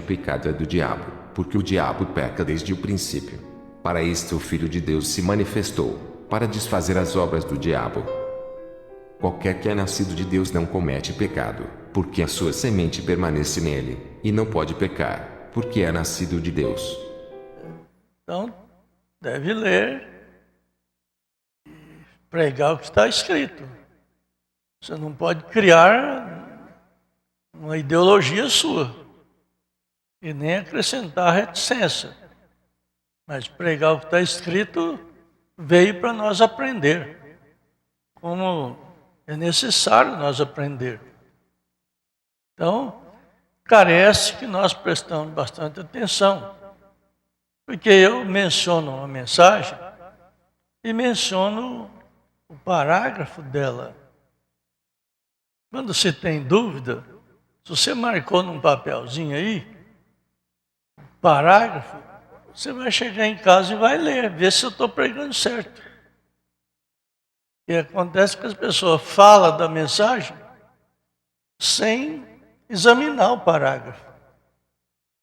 o pecado é do diabo, porque o diabo peca desde o princípio. Para isto o Filho de Deus se manifestou, para desfazer as obras do diabo. Qualquer que é nascido de Deus não comete pecado, porque a sua semente permanece nele, e não pode pecar, porque é nascido de Deus. Então, deve ler e pregar o que está escrito. Você não pode criar uma ideologia sua e nem acrescentar reticência. Mas pregar o que está escrito veio para nós aprender, como é necessário nós aprender. Então, carece que nós prestamos bastante atenção, porque eu menciono uma mensagem e menciono o parágrafo dela. Quando você tem dúvida, se você marcou num papelzinho aí, parágrafo, você vai chegar em casa e vai ler, ver se eu estou pregando certo. E acontece que as pessoas falam da mensagem sem examinar o parágrafo.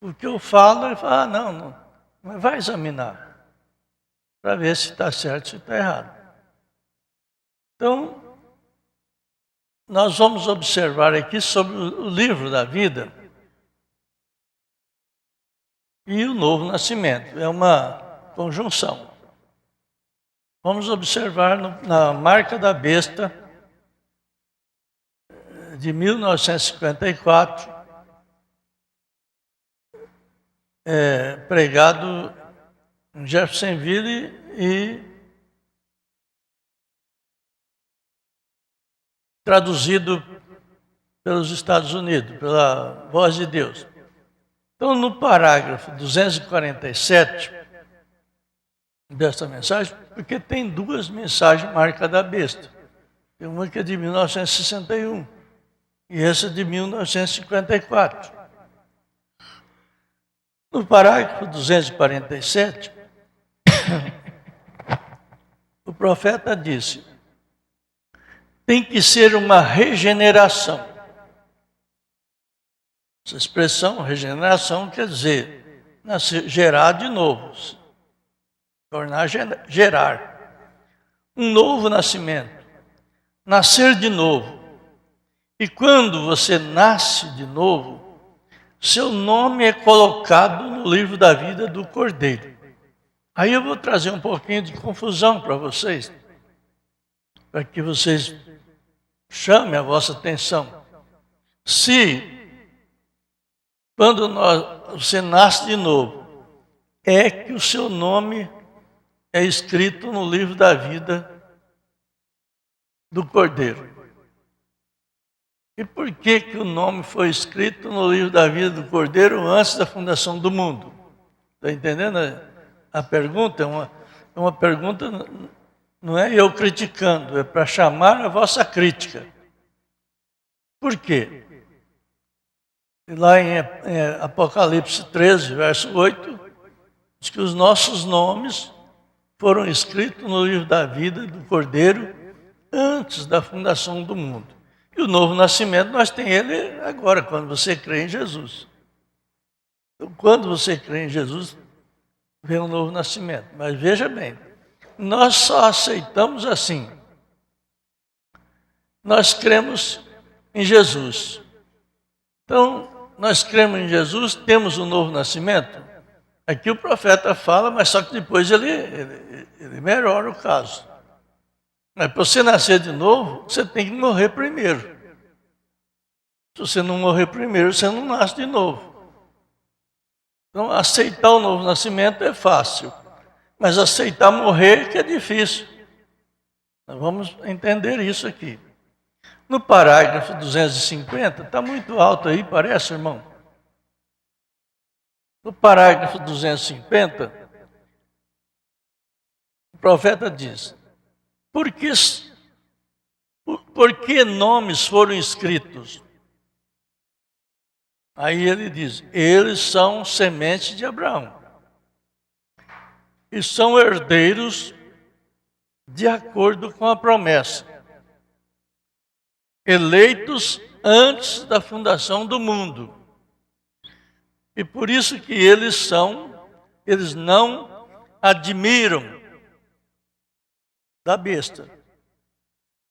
O que eu falo, ele fala, não vai examinar, para ver se está certo, se está errado. Então, nós vamos observar aqui sobre o livro da vida e o novo nascimento. É uma conjunção. Vamos observar na marca da besta de 1954, pregado em Jeffersonville e traduzido pelos Estados Unidos, pela Voz de Deus. Então, no parágrafo 247 desta mensagem, porque tem duas mensagens marca da besta. Tem uma que é de 1961 e essa de 1954. No parágrafo 247, o profeta disse: tem que ser uma regeneração. Essa expressão, regeneração, quer dizer nascer, gerar de novo, tornar gerar. Um novo nascimento, nascer de novo. E quando você nasce de novo, seu nome é colocado no livro da vida do Cordeiro. Aí eu vou trazer um pouquinho de confusão para vocês, para que vocês chamem a vossa atenção. Se, quando você nasce de novo, é que o seu nome é escrito no livro da vida do Cordeiro. E por que o nome foi escrito no livro da vida do Cordeiro antes da fundação do mundo? Está entendendo a pergunta? É uma pergunta, não é eu criticando, é para chamar a vossa crítica. Por quê? Lá em Apocalipse 13, verso 8, diz que os nossos nomes foram escritos no livro da vida do Cordeiro antes da fundação do mundo. E o novo nascimento, nós temos ele agora, quando você crê em Jesus. Então, quando você crê em Jesus, vem um novo nascimento. Mas veja bem, nós só aceitamos assim. Nós cremos em Jesus. Então, nós cremos em Jesus, temos um novo nascimento. Aqui o profeta fala, mas só que depois ele melhora o caso. Mas para você nascer de novo, você tem que morrer primeiro. Se você não morrer primeiro, você não nasce de novo. Então, aceitar o novo nascimento é fácil. Mas aceitar morrer que é difícil. Nós vamos entender isso aqui. No parágrafo 250, está muito alto aí, parece, irmão? No parágrafo 250, o profeta diz: por que nomes foram escritos? Aí ele diz: eles são semente de Abraão e são herdeiros de acordo com a promessa, eleitos antes da fundação do mundo E por isso que eles não admiram da besta.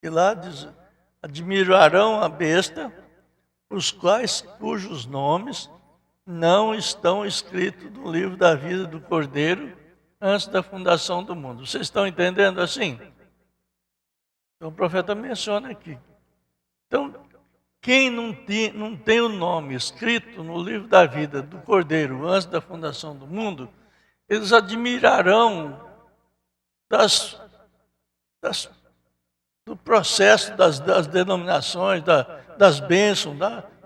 E lá diz, admirarão a besta, cujos nomes não estão escritos no livro da vida do Cordeiro antes da fundação do mundo. Vocês estão entendendo assim? Então o profeta menciona aqui. Então, quem não tem o nome escrito no livro da vida do Cordeiro antes da fundação do mundo, eles admirarão do processo das denominações, das bênçãos,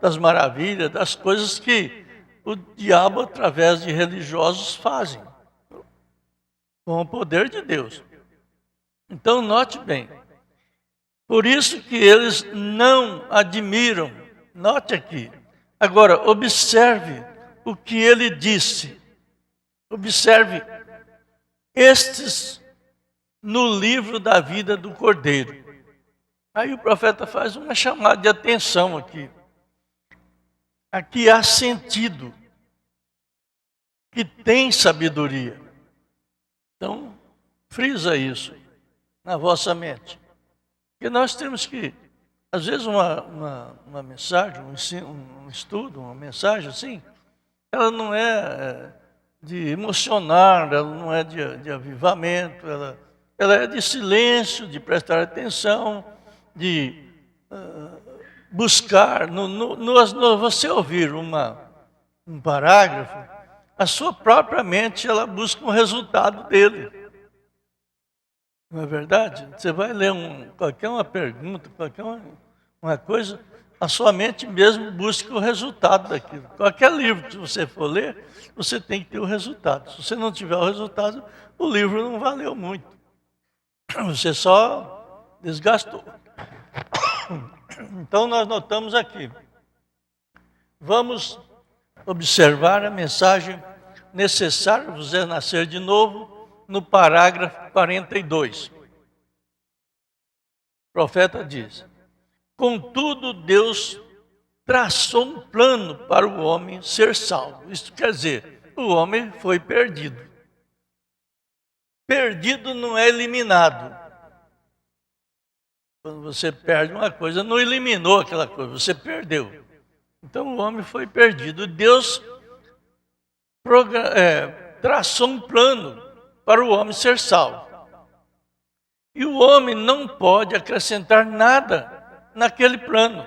das maravilhas, das coisas que o diabo, através de religiosos, fazem com o poder de Deus. Então, note bem. Por isso que eles não admiram. Note aqui. Agora, observe o que ele disse. Observe estes no livro da vida do Cordeiro. Aí o profeta faz uma chamada de atenção aqui. Aqui há sentido, que tem sabedoria. Então, frisa isso na vossa mente. Porque nós temos que, às vezes uma mensagem, um estudo, uma mensagem assim, ela não é de emocionar, ela não é de avivamento, ela é de silêncio, de prestar atenção, de buscar. Você ouvir um parágrafo, a sua própria mente ela busca um resultado dele. Não é verdade? Você vai ler qualquer uma pergunta, qualquer uma coisa, a sua mente mesmo busca o resultado daquilo. Qualquer livro que você for ler, você tem que ter o resultado. Se você não tiver o resultado, o livro não valeu muito. Você só desgastou. Então nós notamos aqui. Vamos observar a mensagem necessário vos é nascer de novo, no parágrafo 42. O profeta diz: contudo, Deus traçou um plano para o homem ser salvo. Isso quer dizer, o homem foi perdido. Perdido não é eliminado. Quando você perde uma coisa, não eliminou aquela coisa, você perdeu. Então o homem foi perdido. Deus traçou um plano para o homem ser salvo. E o homem não pode acrescentar nada naquele plano.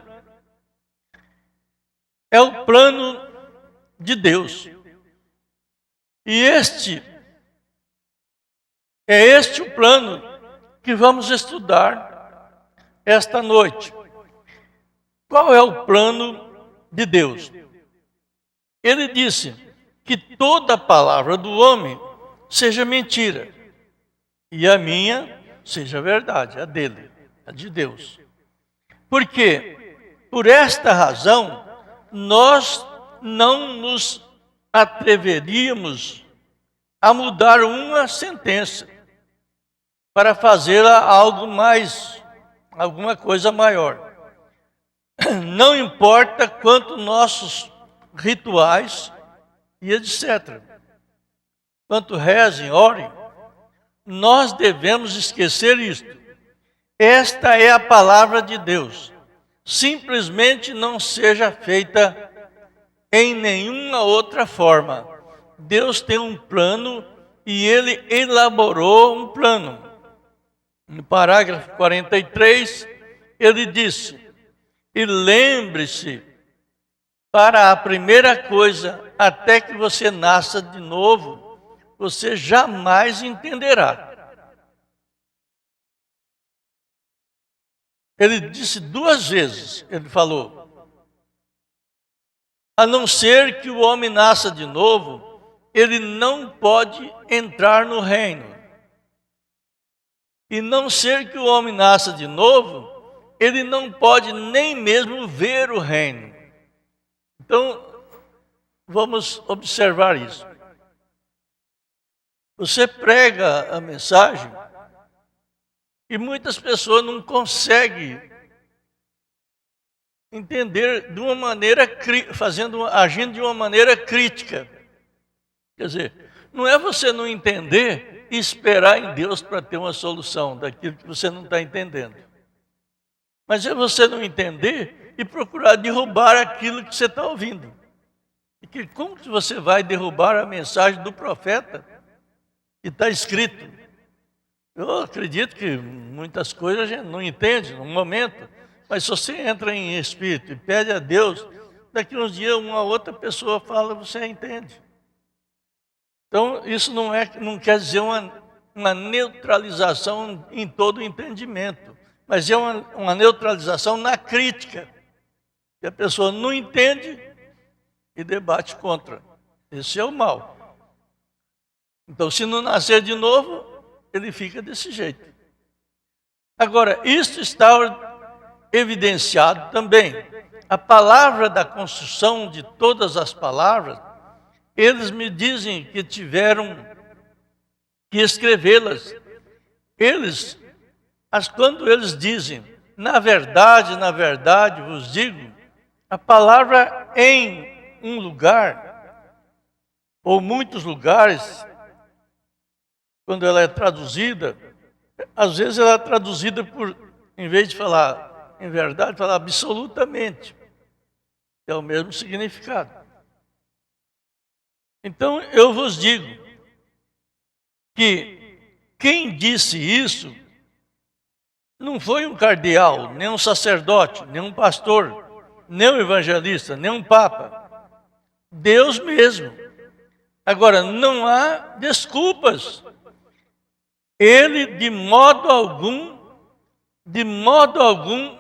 É o plano de Deus. E este o plano que vamos estudar esta noite. Qual é o plano de Deus? Ele disse que toda palavra do homem seja mentira, e a minha seja verdade, a dele, a de Deus. Porque, por esta razão, nós não nos atreveríamos a mudar uma sentença para fazê-la alguma coisa maior. Não importa quanto nossos rituais e etc. Quanto rezem, orem, nós devemos esquecer isto. Esta é a palavra de Deus. Simplesmente não seja feita em nenhuma outra forma. Deus tem um plano e Ele elaborou um plano. No parágrafo 43, ele disse: e lembre-se, para a primeira coisa, até que você nasça de novo, você jamais entenderá. Ele disse 2 vezes, ele falou: a não ser que o homem nasça de novo, ele não pode entrar no reino. E não ser que o homem nasça de novo, ele não pode nem mesmo ver o reino. Então, vamos observar isso. Você prega a mensagem e muitas pessoas não conseguem entender de uma maneira, agindo de uma maneira crítica. Quer dizer, não é você não entender e esperar em Deus para ter uma solução daquilo que você não está entendendo. Mas é você não entender e procurar derrubar aquilo que você está ouvindo. E que como que você vai derrubar a mensagem do profeta que está escrito? Eu acredito que muitas coisas a gente não entende no momento, mas se você entra em espírito e pede a Deus, daqui a uns dias uma outra pessoa fala, você entende. Então, isso não quer dizer uma neutralização em todo o entendimento, mas é uma neutralização na crítica, que a pessoa não entende e debate contra. Esse é o mal. Então, se não nascer de novo, ele fica desse jeito. Agora, isso está evidenciado também. A palavra da construção de todas as palavras, eles me dizem que tiveram que escrevê-las. Quando eles dizem, na verdade vos digo, a palavra em um lugar, ou muitos lugares, quando ela é traduzida, às vezes ela é traduzida em vez de falar em verdade, falar absolutamente. É o mesmo significado. Então, eu vos digo que quem disse isso não foi um cardeal, nem um sacerdote, nem um pastor, nem um evangelista, nem um papa. Deus mesmo. Agora, não há desculpas. Ele, de modo algum,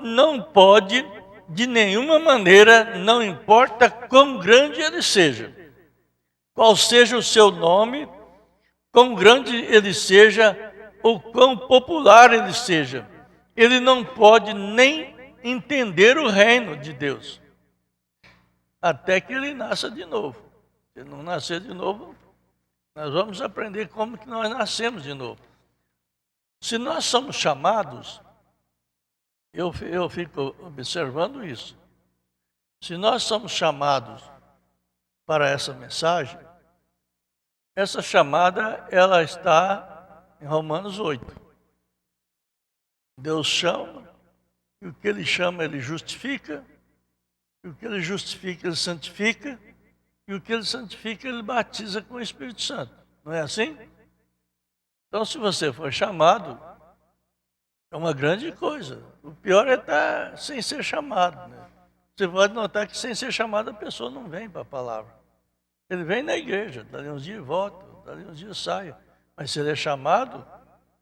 não pode, de nenhuma maneira, não importa quão grande ele seja, qual seja o seu nome, quão grande ele seja, ou quão popular ele seja, ele não pode nem entender o reino de Deus, até que ele nasça de novo. Se ele não nascer de novo, nós vamos aprender como que nós nascemos de novo. Se nós somos chamados, eu fico observando isso. Se nós somos chamados para essa mensagem, essa chamada, ela está em Romanos 8. Deus chama, e o que Ele chama, Ele justifica, e o que Ele justifica, Ele santifica, e o que Ele santifica, Ele batiza com o Espírito Santo. Não é assim? Então, se você for chamado, é uma grande coisa. O pior é estar sem ser chamado, né? Você pode notar que sem ser chamado a pessoa não vem para a palavra. Ele vem na igreja, dali uns dias volta, dali uns dias sai. Mas se ele é chamado,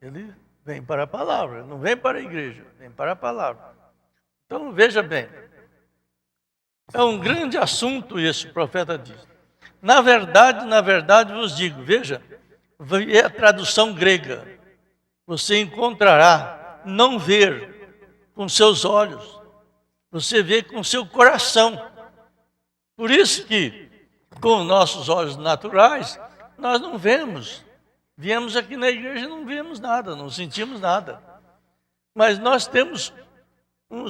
ele vem para a palavra. Ele não vem para a igreja, vem para a palavra. Então veja bem, é um grande assunto esse, o profeta diz. Na verdade vos digo, veja, é a tradução grega. Você encontrará, não ver com seus olhos, você vê com seu coração. Por isso que, com nossos olhos naturais, nós não vemos. Viemos aqui na igreja e não vemos nada, não sentimos nada. Mas nós temos um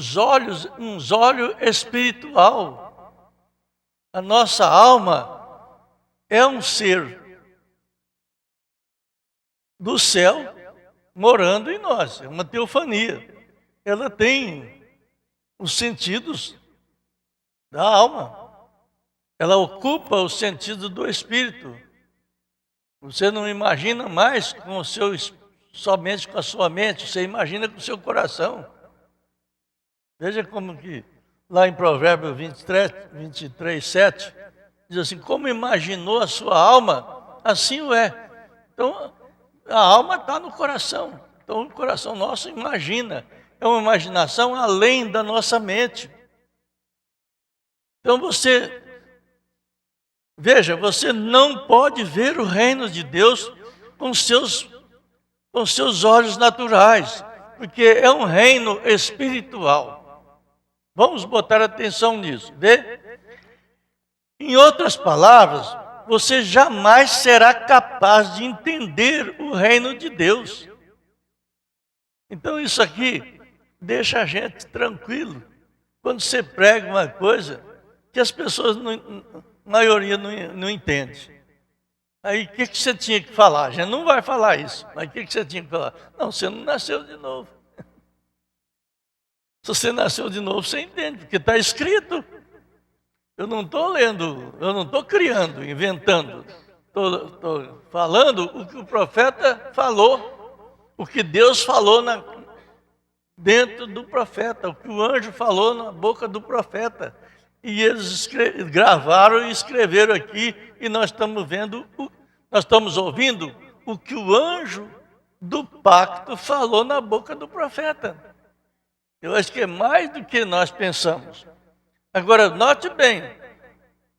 olho espiritual. A nossa alma é um ser do céu morando em nós, é uma teofania. Ela tem os sentidos da alma. Ela ocupa o sentido do espírito. Você não imagina mais somente com a sua mente, você imagina com o seu coração. Veja como que lá em Provérbios 23, 7, diz assim, como imaginou a sua alma, assim o é. Então, a alma está no coração. Então, o coração nosso imagina. É uma imaginação além da nossa mente. Então, veja, você não pode ver o reino de Deus com seus olhos naturais, porque é um reino espiritual. Vamos botar atenção nisso, vê? Em outras palavras, você jamais será capaz de entender o reino de Deus. Então isso aqui deixa a gente tranquilo quando você prega uma coisa que as pessoas, a maioria não entende. Aí o que você tinha que falar? A gente não vai falar isso, mas o que você tinha que falar? Não, você não nasceu de novo. Se você nasceu de novo, você entende, porque está escrito. Eu não estou lendo, eu não estou criando, inventando. Estou falando o que o profeta falou, o que Deus falou dentro do profeta, o que o anjo falou na boca do profeta. E eles gravaram e escreveram aqui, e nós estamos vendo, nós estamos ouvindo o que o anjo do pacto falou na boca do profeta. Eu acho que é mais do que nós pensamos. Agora, note bem,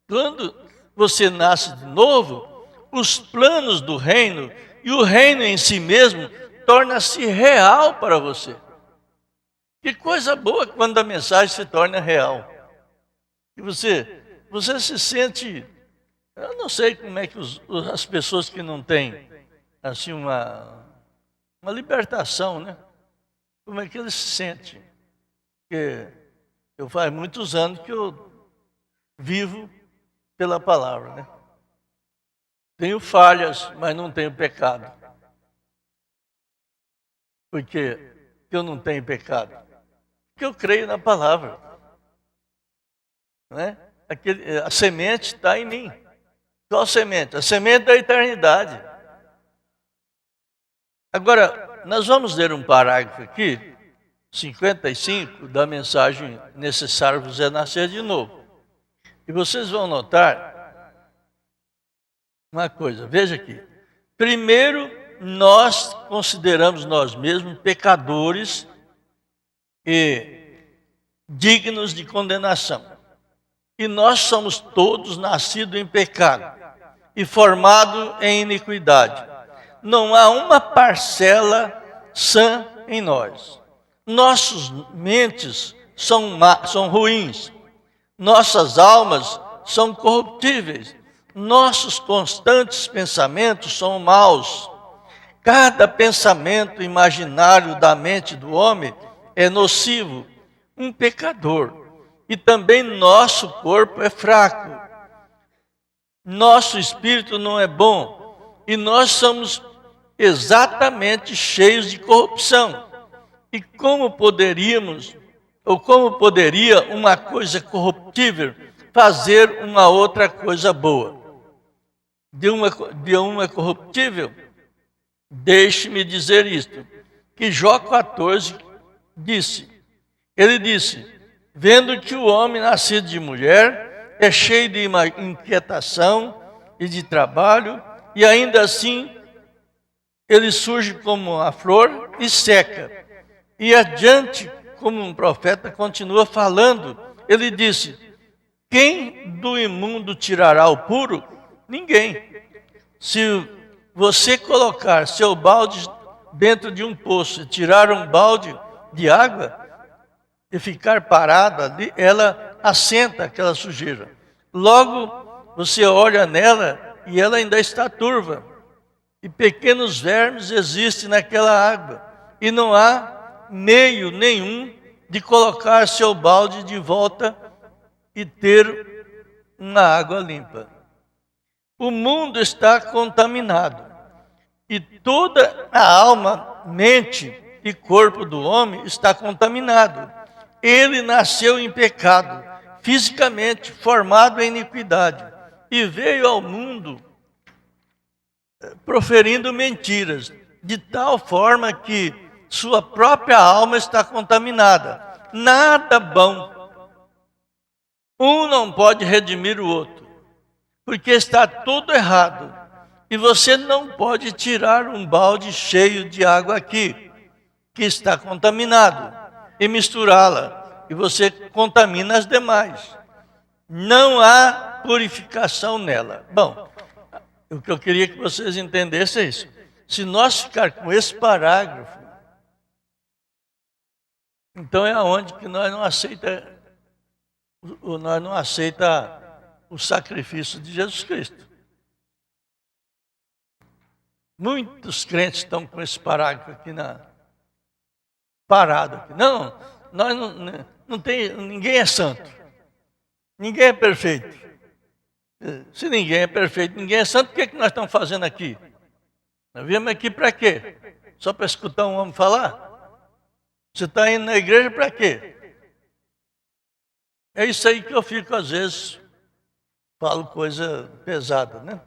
quando você nasce de novo, os planos do reino e o reino em si mesmo torna-se real para você. Que coisa boa quando a mensagem se torna real. E você se sente, eu não sei como é que as pessoas que não têm assim uma libertação, né? Como é que eles se sentem? Porque eu faz muitos anos que eu vivo pela palavra, né? Tenho falhas, mas não tenho pecado. Por quê? Porque eu não tenho pecado? Porque eu creio na palavra. Né? A semente está em mim. Qual semente? A semente da eternidade. Agora, nós vamos ler um parágrafo aqui, 55, da mensagem Necessário Vos é Nascer de Novo. E vocês vão notar uma coisa, veja aqui. Primeiro, nós consideramos nós mesmos pecadores e dignos de condenação. E nós somos todos nascidos em pecado e formados em iniquidade. Não há uma parcela sã em nós. Nossas mentes são ruins. Nossas almas são corruptíveis. Nossos constantes pensamentos são maus. Cada pensamento imaginário da mente do homem é nocivo, um pecador. E também nosso corpo é fraco. Nosso espírito não é bom. E nós somos exatamente cheios de corrupção. E como poderia uma coisa corruptível fazer uma outra coisa boa? De uma corruptível, deixe-me dizer isto, que Jó 14 disse, ele disse, vendo que o homem nascido de mulher é cheio de inquietação e de trabalho, e ainda assim ele surge como a flor e seca. E adiante, como um profeta continua falando, ele disse, quem do imundo tirará o puro? Ninguém. Se você colocar seu balde dentro de um poço e tirar um balde de água e ficar parado ali, ela assenta aquela sujeira. Logo, você olha nela e ela ainda está turva. E pequenos vermes existem naquela água. E não há meio nenhum de colocar seu balde de volta e ter uma água limpa. O mundo está contaminado. E toda a alma, mente e corpo do homem está contaminado. Ele nasceu em pecado, fisicamente formado em iniquidade, e veio ao mundo proferindo mentiras, de tal forma que sua própria alma está contaminada. Nada bom. Um não pode redimir o outro, porque está tudo errado. E você não pode tirar um balde cheio de água aqui, que está contaminado, e misturá-la, e você contamina as demais. Não há purificação nela. Bom, o que eu queria que vocês entendessem é isso. Se nós ficar com esse parágrafo, então é onde que nós não aceita o sacrifício de Jesus Cristo. Muitos crentes estão com esse parágrafo aqui parado aqui. Não, ninguém é santo. Ninguém é perfeito. Se ninguém é perfeito, ninguém é santo, o que é que nós estamos fazendo aqui? Nós viemos aqui para quê? Só para escutar um homem falar? Você está indo na igreja para quê? É isso aí que eu fico, às vezes, falo coisa pesada, né?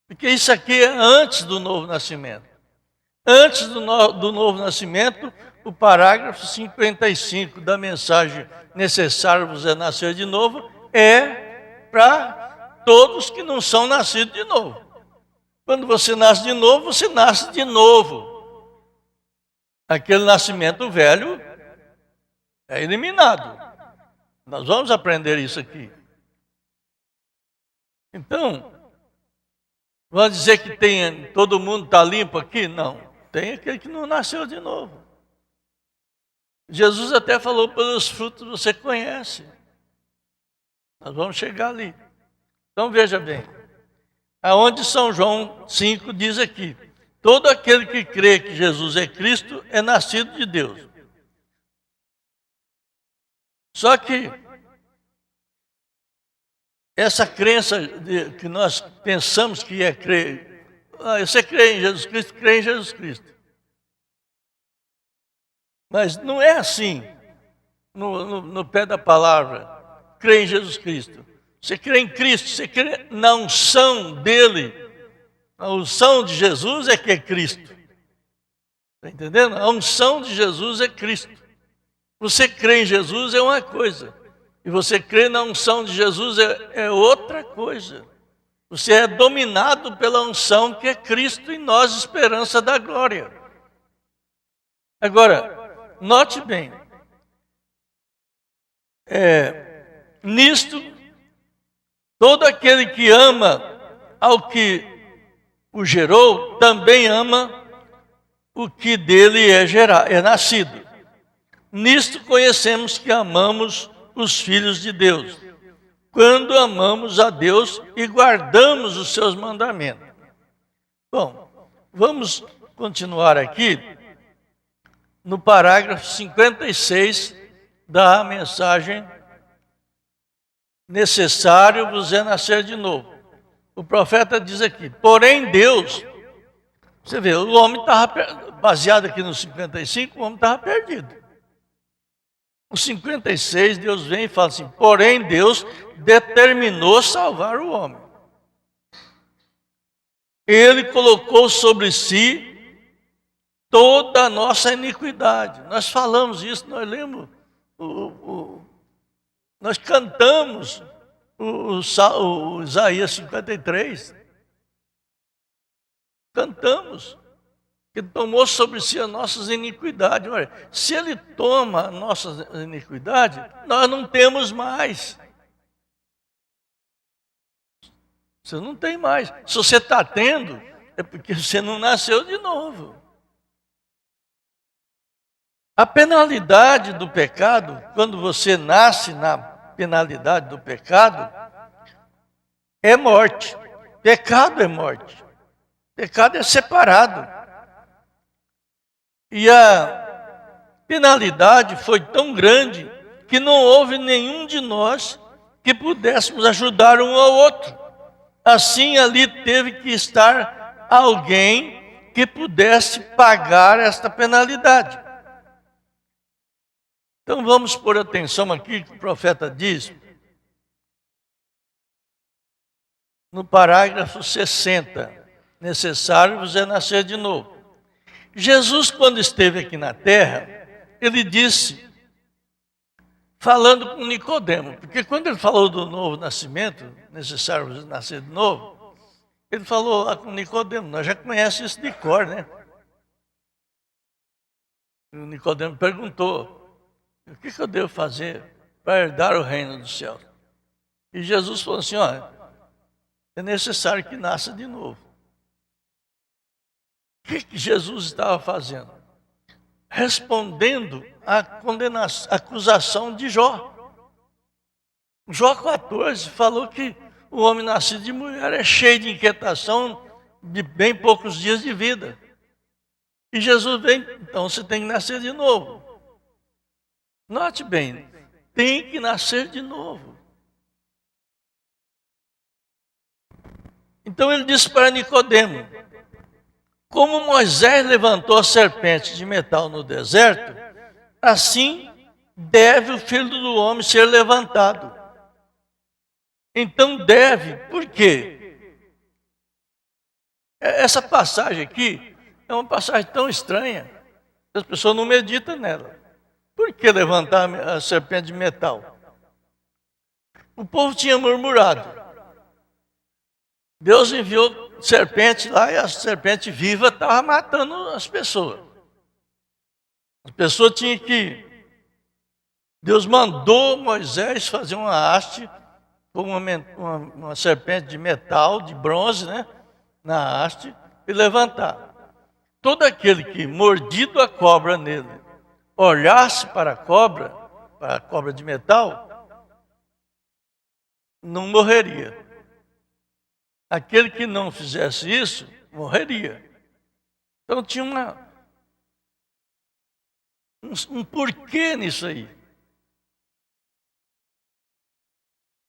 Porque isso aqui é antes do novo nascimento. Antes do novo nascimento, o parágrafo 55 da mensagem necessário vos é nascer de novo é para todos que não são nascidos de novo. Quando você nasce de novo, você nasce de novo. Aquele nascimento velho é eliminado. Nós vamos aprender isso aqui. Então, vamos dizer que todo mundo está limpo aqui? Não. Tem aquele que não nasceu de novo. Jesus até falou, pelos frutos você conhece. Nós vamos chegar ali. Então veja bem. Aonde São João 5 diz aqui: todo aquele que crê que Jesus é Cristo é nascido de Deus. Só que essa crença que nós pensamos que é crer, você crê em Jesus Cristo, crê em Jesus Cristo. Mas não é assim, no pé da palavra, crê em Jesus Cristo. Você crê em Cristo, você crê na unção dele. A unção de Jesus é que é Cristo. Está entendendo? A unção de Jesus é Cristo. Você crê em Jesus é uma coisa. E você crê na unção de Jesus é outra coisa. Você é dominado pela unção que é Cristo em nós, esperança da glória. Agora, note bem. Nisto, todo aquele que ama ao que o gerou, também ama o que dele é nascido. Nisto conhecemos que amamos os filhos de Deus, quando amamos a Deus e guardamos os seus mandamentos. Bom, vamos continuar aqui no parágrafo 56 da mensagem necessário vos é nascer de novo. O profeta diz aqui, porém Deus, você vê, o homem estava, baseado aqui no 55, o homem estava perdido. No 56, Deus vem e fala assim, porém Deus determinou salvar o homem. Ele colocou sobre si toda a nossa iniquidade. Nós falamos isso, nós lemos, nós cantamos o Isaías 53. Cantamos. Que tomou sobre si as nossas iniquidades. Olha, se ele toma a nossa iniquidade, nós não temos mais. Você não tem mais. Se você está tendo, é porque você não nasceu de novo. A penalidade do pecado, quando você nasce na penalidade do pecado, é morte. Pecado é morte. Pecado é separado. E a penalidade foi tão grande que não houve nenhum de nós que pudéssemos ajudar um ao outro. Assim, ali teve que estar alguém que pudesse pagar esta penalidade. Então vamos pôr atenção aqui que o profeta diz, no parágrafo 60, necessário vos é nascer de novo. Jesus, quando esteve aqui na terra, ele disse, falando com Nicodemo, porque quando ele falou do novo nascimento, necessário nascer de novo, ele falou lá com Nicodemo, nós já conhecemos isso de cor, né? E o Nicodemo perguntou, o que eu devo fazer para herdar o reino dos céus? E Jesus falou assim, olha, é necessário que nasça de novo. O que Jesus estava fazendo? Respondendo à acusação de Jó. Jó 14 falou que o homem nascido de mulher é cheio de inquietação de bem poucos dias de vida. E Jesus vem, então você tem que nascer de novo. Note bem, tem que nascer de novo. Então ele disse para Nicodemo: como Moisés levantou a serpente de metal no deserto, assim deve o Filho do Homem ser levantado. Então deve, por quê? Essa passagem aqui é uma passagem tão estranha, que as pessoas não meditam nela. Por que levantar a serpente de metal? O povo tinha murmurado. Deus enviou serpente lá e a serpente viva estava matando as pessoas. As pessoas tinham que... Deus mandou Moisés fazer uma haste com uma serpente de metal, de bronze, né, na haste, e levantar. Todo aquele que, mordido a cobra nele, olhasse para a cobra de metal, não morreria. Aquele que não fizesse isso, morreria. Então tinha um porquê nisso aí.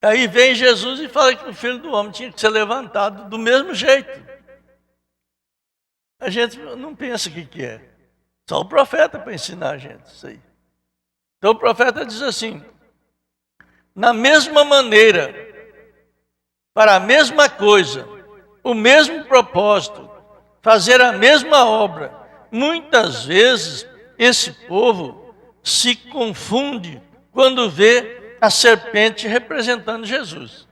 Aí vem Jesus e fala que o Filho do Homem tinha que ser levantado do mesmo jeito. A gente não pensa o que é. Só o profeta para ensinar a gente isso aí. Então o profeta diz assim: na mesma maneira, para a mesma coisa, o mesmo propósito, fazer a mesma obra, muitas vezes esse povo se confunde quando vê a serpente representando Jesus.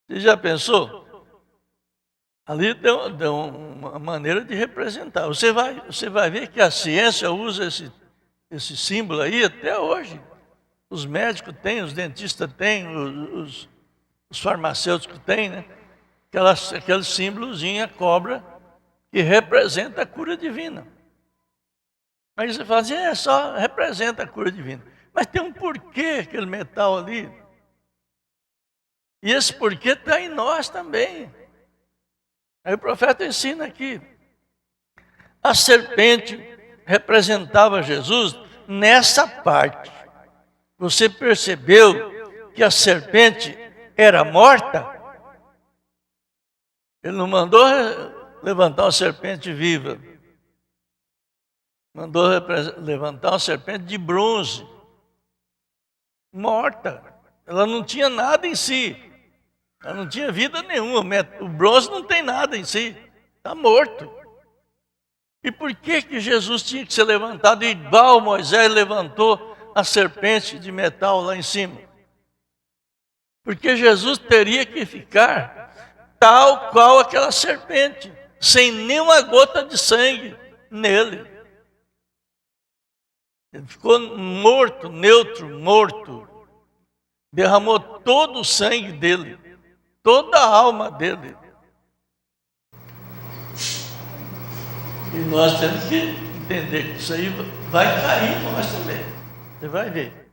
Você já pensou? Ali deu uma maneira de representar. Você vai ver que a ciência usa esse símbolo aí até hoje. Os médicos têm, os dentistas têm, os farmacêuticos têm, né? Aquele símbolozinho, a cobra, que representa a cura divina. Aí você fala assim, só representa a cura divina. Mas tem um porquê aquele metal ali. E esse porquê está em nós também. Aí o profeta ensina aqui. A serpente representava Jesus nessa parte. Você percebeu que a serpente era morta? Ele não mandou levantar uma serpente viva. Mandou levantar uma serpente de bronze. Morta. Ela não tinha nada em si. Ela não tinha vida nenhuma. O bronze não tem nada em si. Está morto. E por que Jesus tinha que ser levantado igual Moisés levantou a serpente de metal lá em cima? Porque Jesus teria que ficar tal qual aquela serpente, sem nenhuma gota de sangue nele. Ele ficou morto, neutro, morto. Derramou todo o sangue dele, toda a alma dele. E nós temos que entender que isso aí vai cair em nós também. Você vai ver.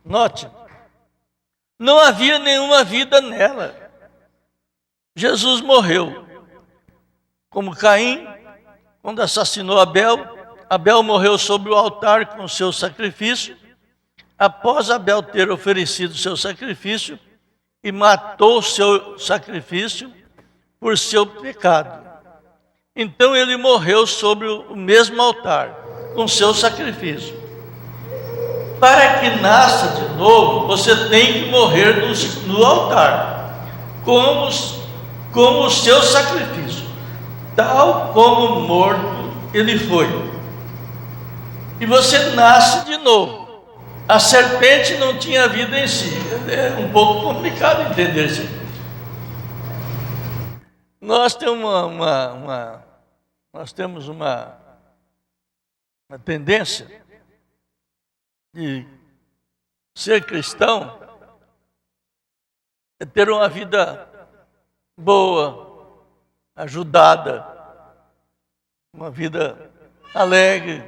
Note, não havia nenhuma vida nela. Jesus morreu. Como Caim, quando assassinou Abel, Abel morreu sobre o altar com seu sacrifício. Após Abel ter oferecido seu sacrifício e matou seu sacrifício por seu pecado. Então ele morreu sobre o mesmo altar, com seu sacrifício. Para que nasça de novo, você tem que morrer no altar, como o seu sacrifício, tal como morto ele foi. E você nasce de novo. A serpente não tinha vida em si. É um pouco complicado entender isso. Nós temos uma tendência de ser cristão é ter uma vida boa, ajudada, uma vida alegre,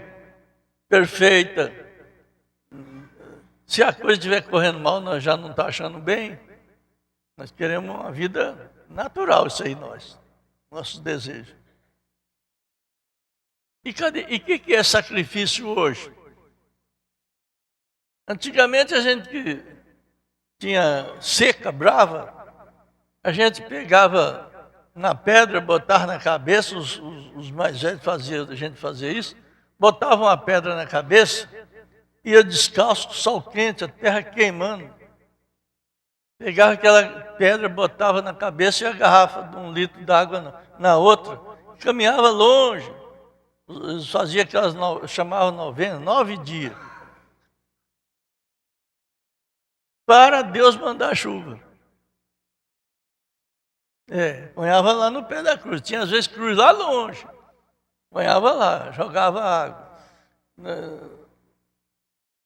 perfeita. Se a coisa estiver correndo mal, nós já não estamos achando bem. Nós queremos uma vida natural, isso aí nossos desejos. E o que é sacrifício hoje? Antigamente a gente que tinha seca, brava, a gente pegava na pedra, botava na cabeça, os mais velhos faziam, a gente fazia isso, botava uma pedra na cabeça, ia descalço, com sol quente, a terra queimando. Pegava aquela pedra, botava na cabeça e a garrafa de 1 litro d'água na outra. Caminhava longe. Eles faziam aquelas, chamavam novena, 9 dias. Para Deus mandar chuva. Ponhava lá no pé da cruz. Tinha às vezes cruz lá longe. Ponhava lá, jogava água.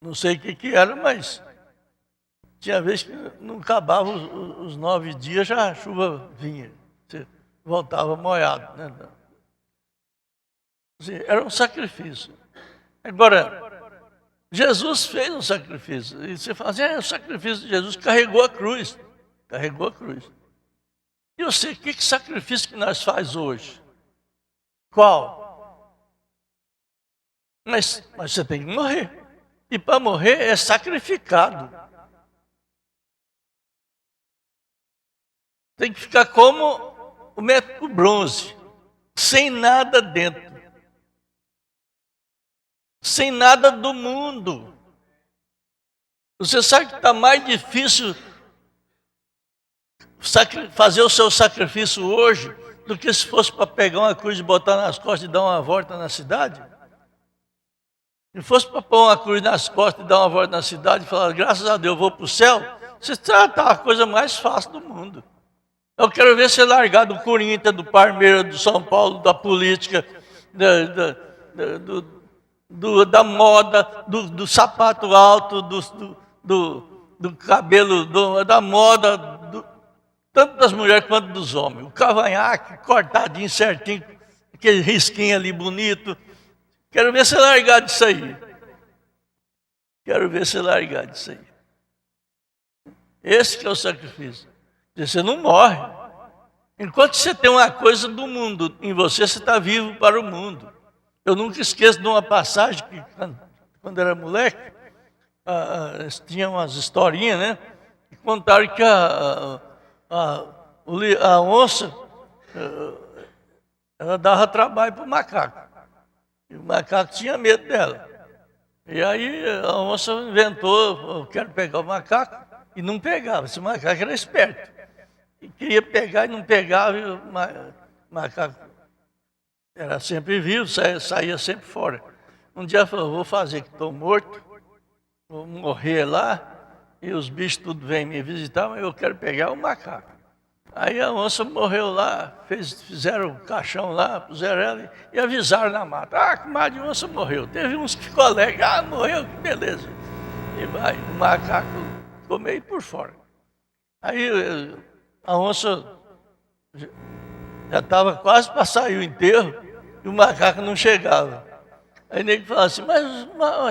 Não sei o que era, mas tinha vez que não acabava os 9 dias, já a chuva vinha. Você voltava molhado. Né? Era um sacrifício. Agora, Jesus fez um sacrifício. E você fala assim, o sacrifício de Jesus carregou a cruz. Carregou a cruz. E eu sei, que sacrifício que nós faz hoje? Qual? Mas você tem que morrer. E para morrer é sacrificado. Tem que ficar como o método bronze, sem nada dentro. Sem nada do mundo. Você sabe que está mais difícil fazer o seu sacrifício hoje do que se fosse para pegar uma cruz e botar nas costas e dar uma volta na cidade? Se fosse para pôr uma cruz nas costas e dar uma volta na cidade e falar, graças a Deus, eu vou para o céu, você trata a coisa mais fácil do mundo. Eu quero ver você largar do Corinthians, do Palmeiras, do São Paulo, da política, da moda, do sapato alto, do cabelo, da moda, tanto das mulheres quanto dos homens. O cavanhaque, cortadinho, certinho, aquele risquinho ali bonito. Quero ver você largar disso aí. Quero ver você largar disso aí. Esse que é o sacrifício. Você não morre. Enquanto você tem uma coisa do mundo em você, você está vivo para o mundo. Eu nunca esqueço de uma passagem que, quando era moleque, tinha umas historinhas, né? E contaram que a onça, ela dava trabalho para o macaco. E o macaco tinha medo dela. E aí a onça inventou, eu quero pegar o macaco, e não pegava. Esse macaco era esperto. E queria pegar e não pegava, e o macaco era sempre vivo, saía sempre fora. Um dia ela falou, vou fazer que estou morto, vou morrer lá, e os bichos tudo vêm me visitar, mas eu quero pegar o macaco. Aí a onça morreu lá, fizeram o caixão lá, puseram ela e avisaram na mata. Que mar de onça morreu. Teve uns que ficou alegre, morreu, que beleza. E vai, o macaco ficou meio por fora. Aí a onça já estava quase para sair o enterro e o macaco não chegava. Aí o nego falava assim, mas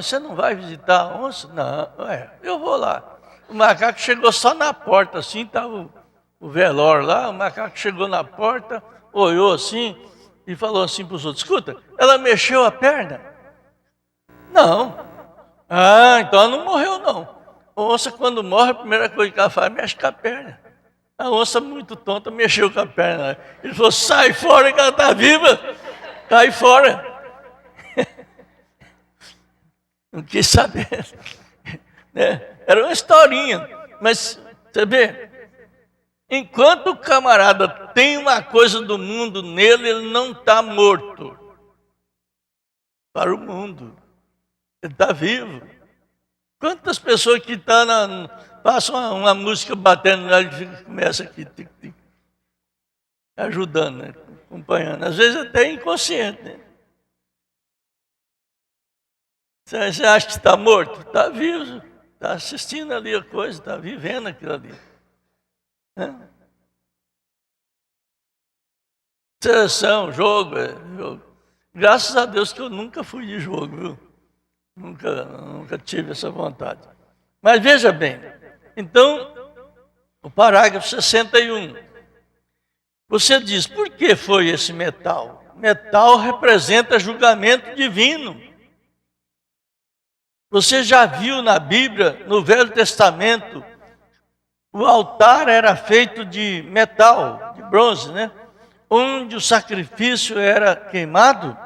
você não vai visitar a onça? Não, eu vou lá. O macaco chegou só na porta, assim, estava o velório lá, o macaco chegou na porta, olhou assim e falou assim para os outros, escuta, ela mexeu a perna? Não. Então ela não morreu não. A onça quando morre, a primeira coisa que ela faz é mexe com a perna. A onça muito tonta mexeu com a perna. Ele falou, sai fora que ela está viva. Cai fora. Não quis saber. Né? Era uma historinha. Mas, você vê, enquanto o camarada tem uma coisa do mundo nele, ele não está morto. Para o mundo. Ele está vivo. Quantas pessoas que passam uma música batendo lá e começa aqui, ajudando, né? Acompanhando. Às vezes até inconsciente. Né? Você acha que está morto? Está vivo. Está assistindo ali a coisa, está vivendo aquilo ali. Né? Seleção, jogo. Graças a Deus que eu nunca fui de jogo, viu? Nunca tive essa vontade. Mas veja bem, então, o parágrafo 61. Você diz, por que foi esse metal? Metal representa julgamento divino. Você já viu na Bíblia, no Velho Testamento, o altar era feito de metal, de bronze, né? Onde o sacrifício era queimado.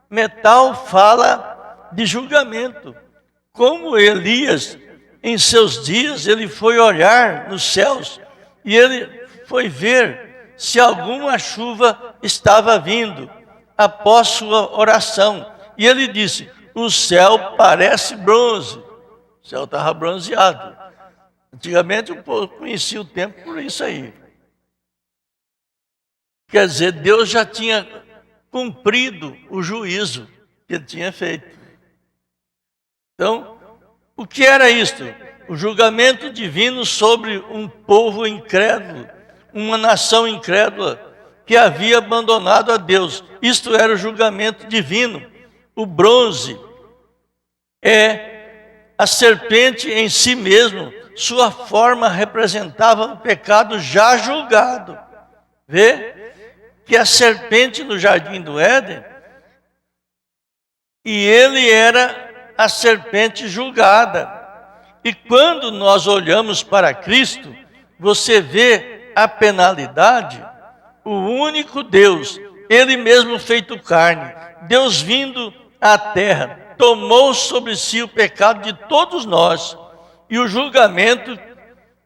Metal fala de julgamento. Como Elias, em seus dias, ele foi olhar nos céus e ele foi ver se alguma chuva estava vindo após sua oração. E ele disse: o céu parece bronze. O céu estava bronzeado. Antigamente o povo conhecia o tempo por isso aí. Quer dizer, Deus já tinha cumprido o juízo que ele tinha feito. Então, o que era isto? O julgamento divino sobre um povo incrédulo, uma nação incrédula que havia abandonado a Deus. Isto era o julgamento divino. O bronze é a serpente em si mesmo. Sua forma representava o pecado já julgado. Vê que a serpente no jardim do Éden, e ele era a serpente julgada. E quando nós olhamos para Cristo, você vê a penalidade, o único Deus, ele mesmo feito carne, Deus vindo à terra, tomou sobre si o pecado de todos nós, e o julgamento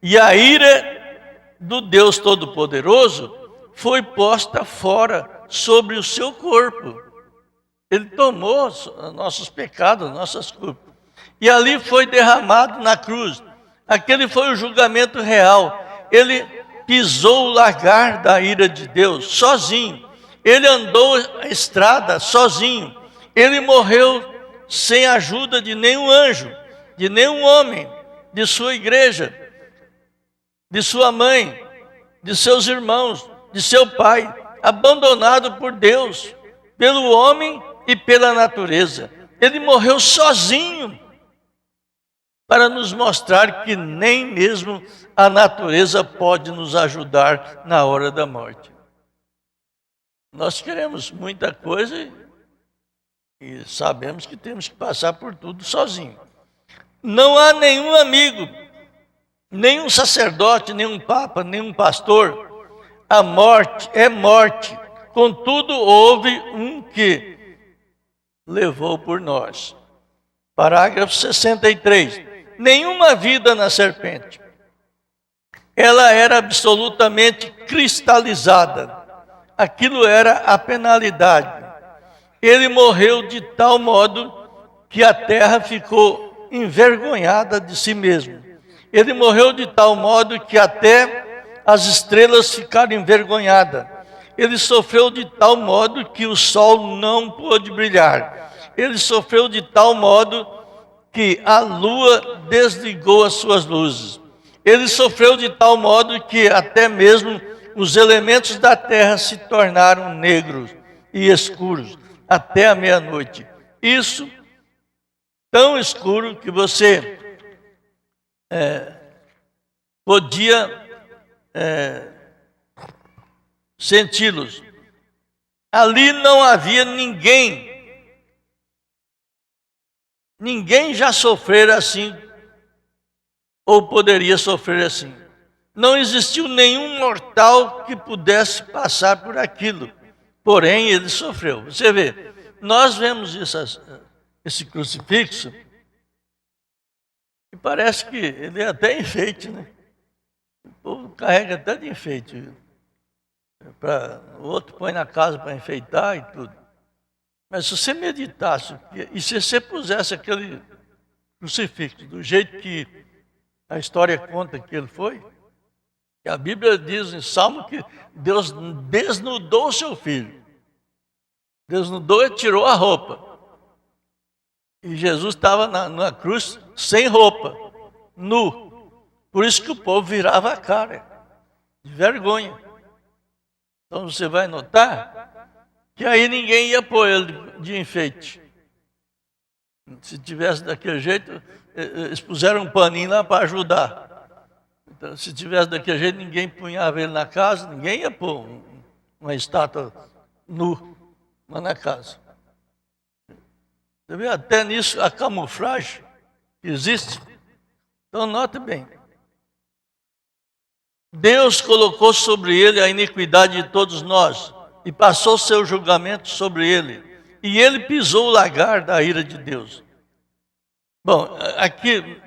e a ira do Deus Todo-Poderoso foi posta fora sobre o seu corpo. Ele tomou nossos pecados, nossas culpas. E ali foi derramado na cruz. Aquele foi o julgamento real. Ele pisou o lagar da ira de Deus sozinho. Ele andou a estrada sozinho. Ele morreu sem a ajuda de nenhum anjo, de nenhum homem, de sua igreja, de sua mãe, de seus irmãos, de seu pai, abandonado por Deus, pelo homem e pela natureza. Ele morreu sozinho para nos mostrar que nem mesmo a natureza pode nos ajudar na hora da morte. Nós queremos muita coisa e sabemos que temos que passar por tudo sozinho. Não há nenhum amigo, nenhum sacerdote, nenhum papa, nenhum pastor. A morte é morte. Contudo, houve um que levou por nós. Parágrafo 63. Nenhuma vida na serpente. Ela era absolutamente cristalizada. Aquilo era a penalidade. Ele morreu de tal modo que a terra ficou envergonhada de si mesmo. Ele morreu de tal modo que até as estrelas ficaram envergonhadas. Ele sofreu de tal modo que o sol não pôde brilhar. Ele sofreu de tal modo que a lua desligou as suas luzes. Ele sofreu de tal modo que até mesmo os elementos da terra se tornaram negros e escuros até a meia-noite. Isso tão escuro que você podia senti-los. Ali não havia ninguém. Ninguém já sofrera assim, ou poderia sofrer assim. Não existiu nenhum mortal que pudesse passar por aquilo. Porém, ele sofreu. Você vê, nós vemos esse crucifixo e parece que ele é até enfeite, né? O povo carrega até de enfeite. O outro põe na casa para enfeitar e tudo. Mas se você meditasse, e se você pusesse aquele crucifixo do jeito que a história conta que ele foi, que a Bíblia diz em Salmo que Deus desnudou seu filho. Desnudou e tirou a roupa. E Jesus estava na cruz sem roupa, nu. Por isso que o povo virava a cara, de vergonha. Então você vai notar que aí ninguém ia pôr ele de enfeite. Se tivesse daquele jeito, eles puseram um paninho lá para ajudar. Então, se tivesse daquele jeito, ninguém punhava ele na casa, ninguém ia pôr uma estátua nu lá na casa. Você vê, até nisso, a camuflagem que existe? Então, note bem. Deus colocou sobre ele a iniquidade de todos nós e passou seu julgamento sobre ele. E ele pisou o lagar da ira de Deus. Bom, aqui,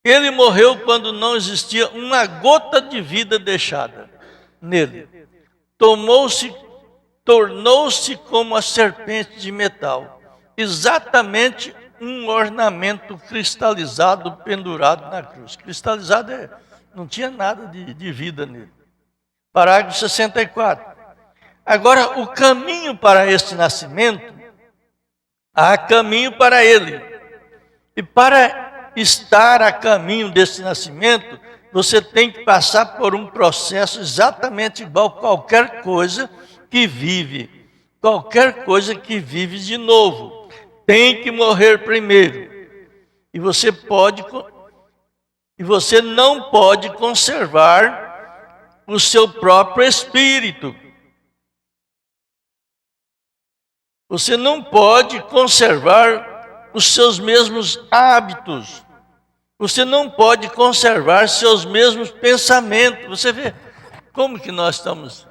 ele morreu quando não existia uma gota de vida deixada nele. Tornou-se como a serpente de metal, exatamente um ornamento cristalizado pendurado na cruz. Cristalizado não tinha nada de vida nele. Parágrafo 64. Agora, o caminho para este nascimento, há caminho para ele. E para estar a caminho desse nascimento, você tem que passar por um processo exatamente igual a qualquer coisa que vive. Qualquer coisa que vive de novo. Tem que morrer primeiro. E você não pode conservar o seu próprio espírito. Você não pode conservar os seus mesmos hábitos. Você não pode conservar seus mesmos pensamentos. Você vê como que nós estamos.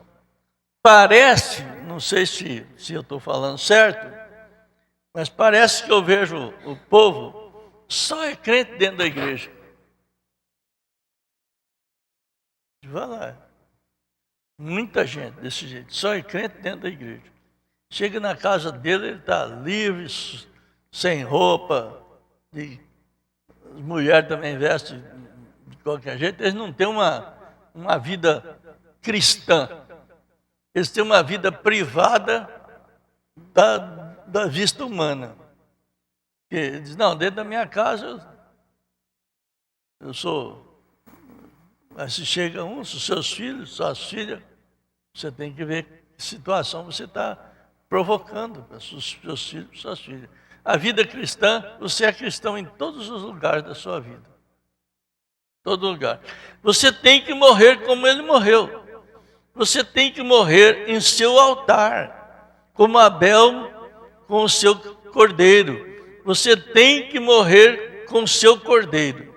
Parece, não sei se eu estou falando certo, mas parece que eu vejo o povo só é crente dentro da igreja. Vai lá. Muita gente desse jeito, só é crente dentro da igreja. Chega na casa dele, ele está livre, sem roupa. As mulheres também vestem de qualquer jeito. Eles não têm uma vida cristã. Eles têm uma vida privada da vista humana. Ele diz, não, dentro da minha casa eu sou... Mas se chega um, se os seus filhos, suas filhas, você tem que ver que situação você está provocando para os seus filhos, suas filhas. A vida cristã, você é cristão em todos os lugares da sua vida. Todo lugar. Você tem que morrer como ele morreu. Você tem que morrer em seu altar, como Abel com o seu cordeiro. Você tem que morrer com o seu cordeiro.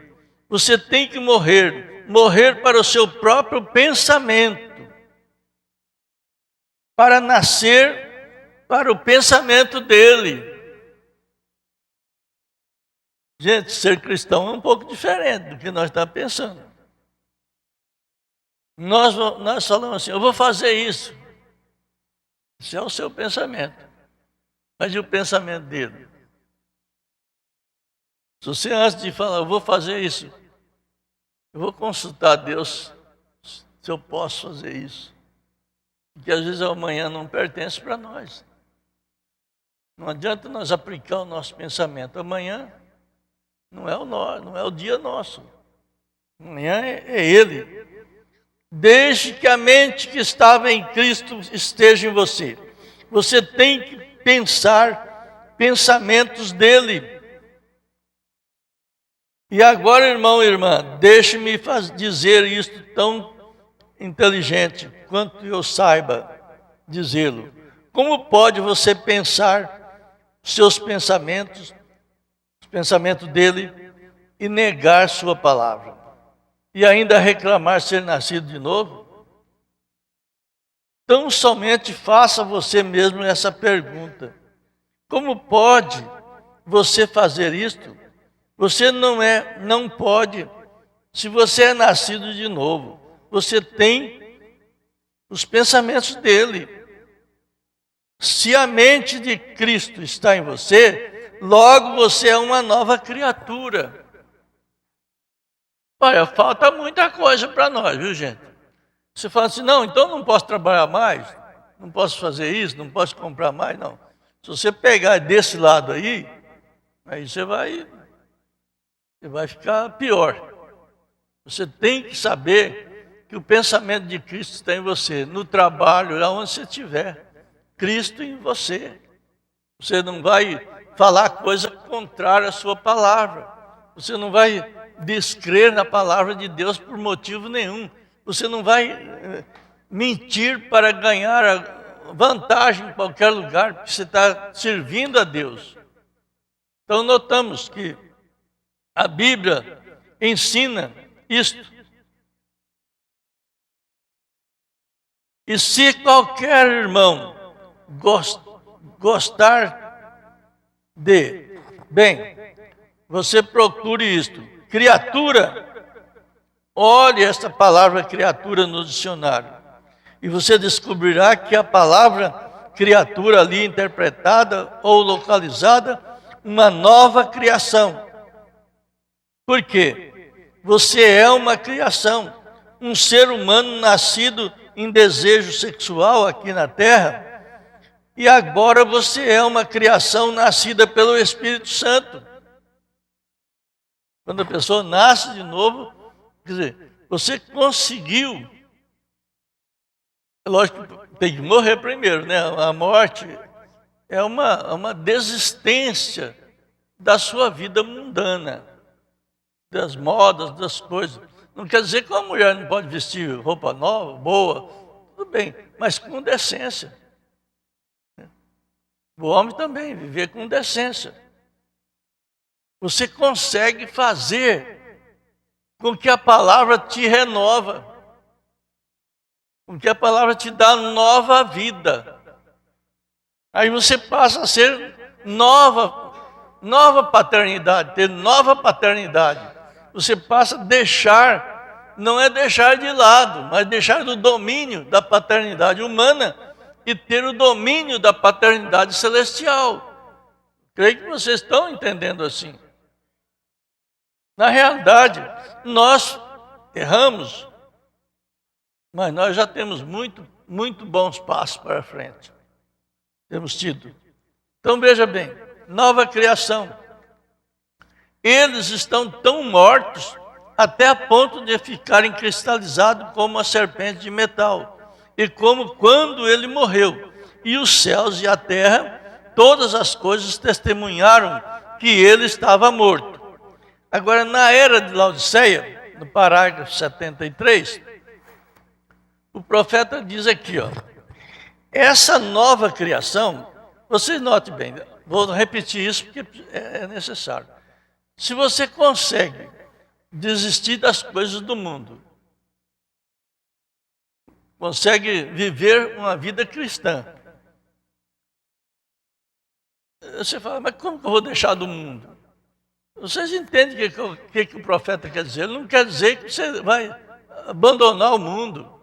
Você tem que morrer para o seu próprio pensamento, para nascer para o pensamento dele. Gente, ser cristão é um pouco diferente do que nós estamos pensando. Nós falamos assim, eu vou fazer isso. Esse é o seu pensamento. Mas e o pensamento dele? Se você antes de falar, eu vou fazer isso, eu vou consultar Deus se eu posso fazer isso. Porque às vezes amanhã não pertence para nós. Não adianta nós aplicar o nosso pensamento. Amanhã não é o dia nosso. Amanhã é Ele. Desde que a mente que estava em Cristo esteja em você. Você tem que pensar pensamentos dele. E agora, irmão e irmã, deixe-me dizer isto tão inteligente quanto eu saiba dizê-lo. Como pode você pensar seus pensamentos, os pensamentos dele, e negar sua palavra? E ainda reclamar ser nascido de novo? Tão somente faça você mesmo essa pergunta. Como pode você fazer isto? Você não pode, se você é nascido de novo, você tem os pensamentos dele. Se a mente de Cristo está em você, logo você é uma nova criatura. Olha, falta muita coisa para nós, viu, gente? Você fala assim, não, então não posso trabalhar mais, não posso fazer isso, não posso comprar mais, não. Se você pegar desse lado aí você vai ficar pior. Você tem que saber que o pensamento de Cristo está em você, no trabalho, lá onde você estiver. Cristo em você. Você não vai falar coisa contrária à sua palavra. Você não vai descrer na palavra de Deus por motivo nenhum. Você não vai mentir para ganhar vantagem em qualquer lugar, porque você está servindo a Deus. Então notamos que A Bíblia ensina isto. E se qualquer irmão gostar de, bem, você procure isto. Criatura, olhe esta palavra criatura no dicionário. E você descobrirá que a palavra criatura ali interpretada ou localizada, uma nova criação. Por quê? Você é uma criação, um ser humano nascido em desejo sexual aqui na Terra, e agora você é uma criação nascida pelo Espírito Santo. Quando a pessoa nasce de novo, quer dizer, você conseguiu. Lógico que tem que morrer primeiro, né? A morte é uma desistência da sua vida mundana, das modas, das coisas. Não quer dizer que uma mulher não pode vestir roupa nova, boa, tudo bem, mas com decência. O homem também, viver com decência. Você consegue fazer com que a palavra te renova, com que a palavra te dá nova vida. Aí você passa a ser nova paternidade, ter nova paternidade. Você passa a deixar, não é deixar de lado, mas deixar do domínio da paternidade humana e ter o domínio da paternidade celestial. Creio que vocês estão entendendo assim. Na realidade, nós erramos, mas nós já temos muito bons passos para frente. Temos tido. Então veja bem, nova criação. Eles estão tão mortos até a ponto de ficarem cristalizados como a serpente de metal. E como quando ele morreu. E os céus e a terra, todas as coisas testemunharam que ele estava morto. Agora, na era de Laodiceia, no parágrafo 73, o profeta diz aqui, ó, essa nova criação, vocês notem bem, vou repetir isso porque é necessário. Se você consegue desistir das coisas do mundo, consegue viver uma vida cristã, você fala, mas como que eu vou deixar do mundo? Vocês entendem o que o profeta quer dizer? Ele não quer dizer que você vai abandonar o mundo.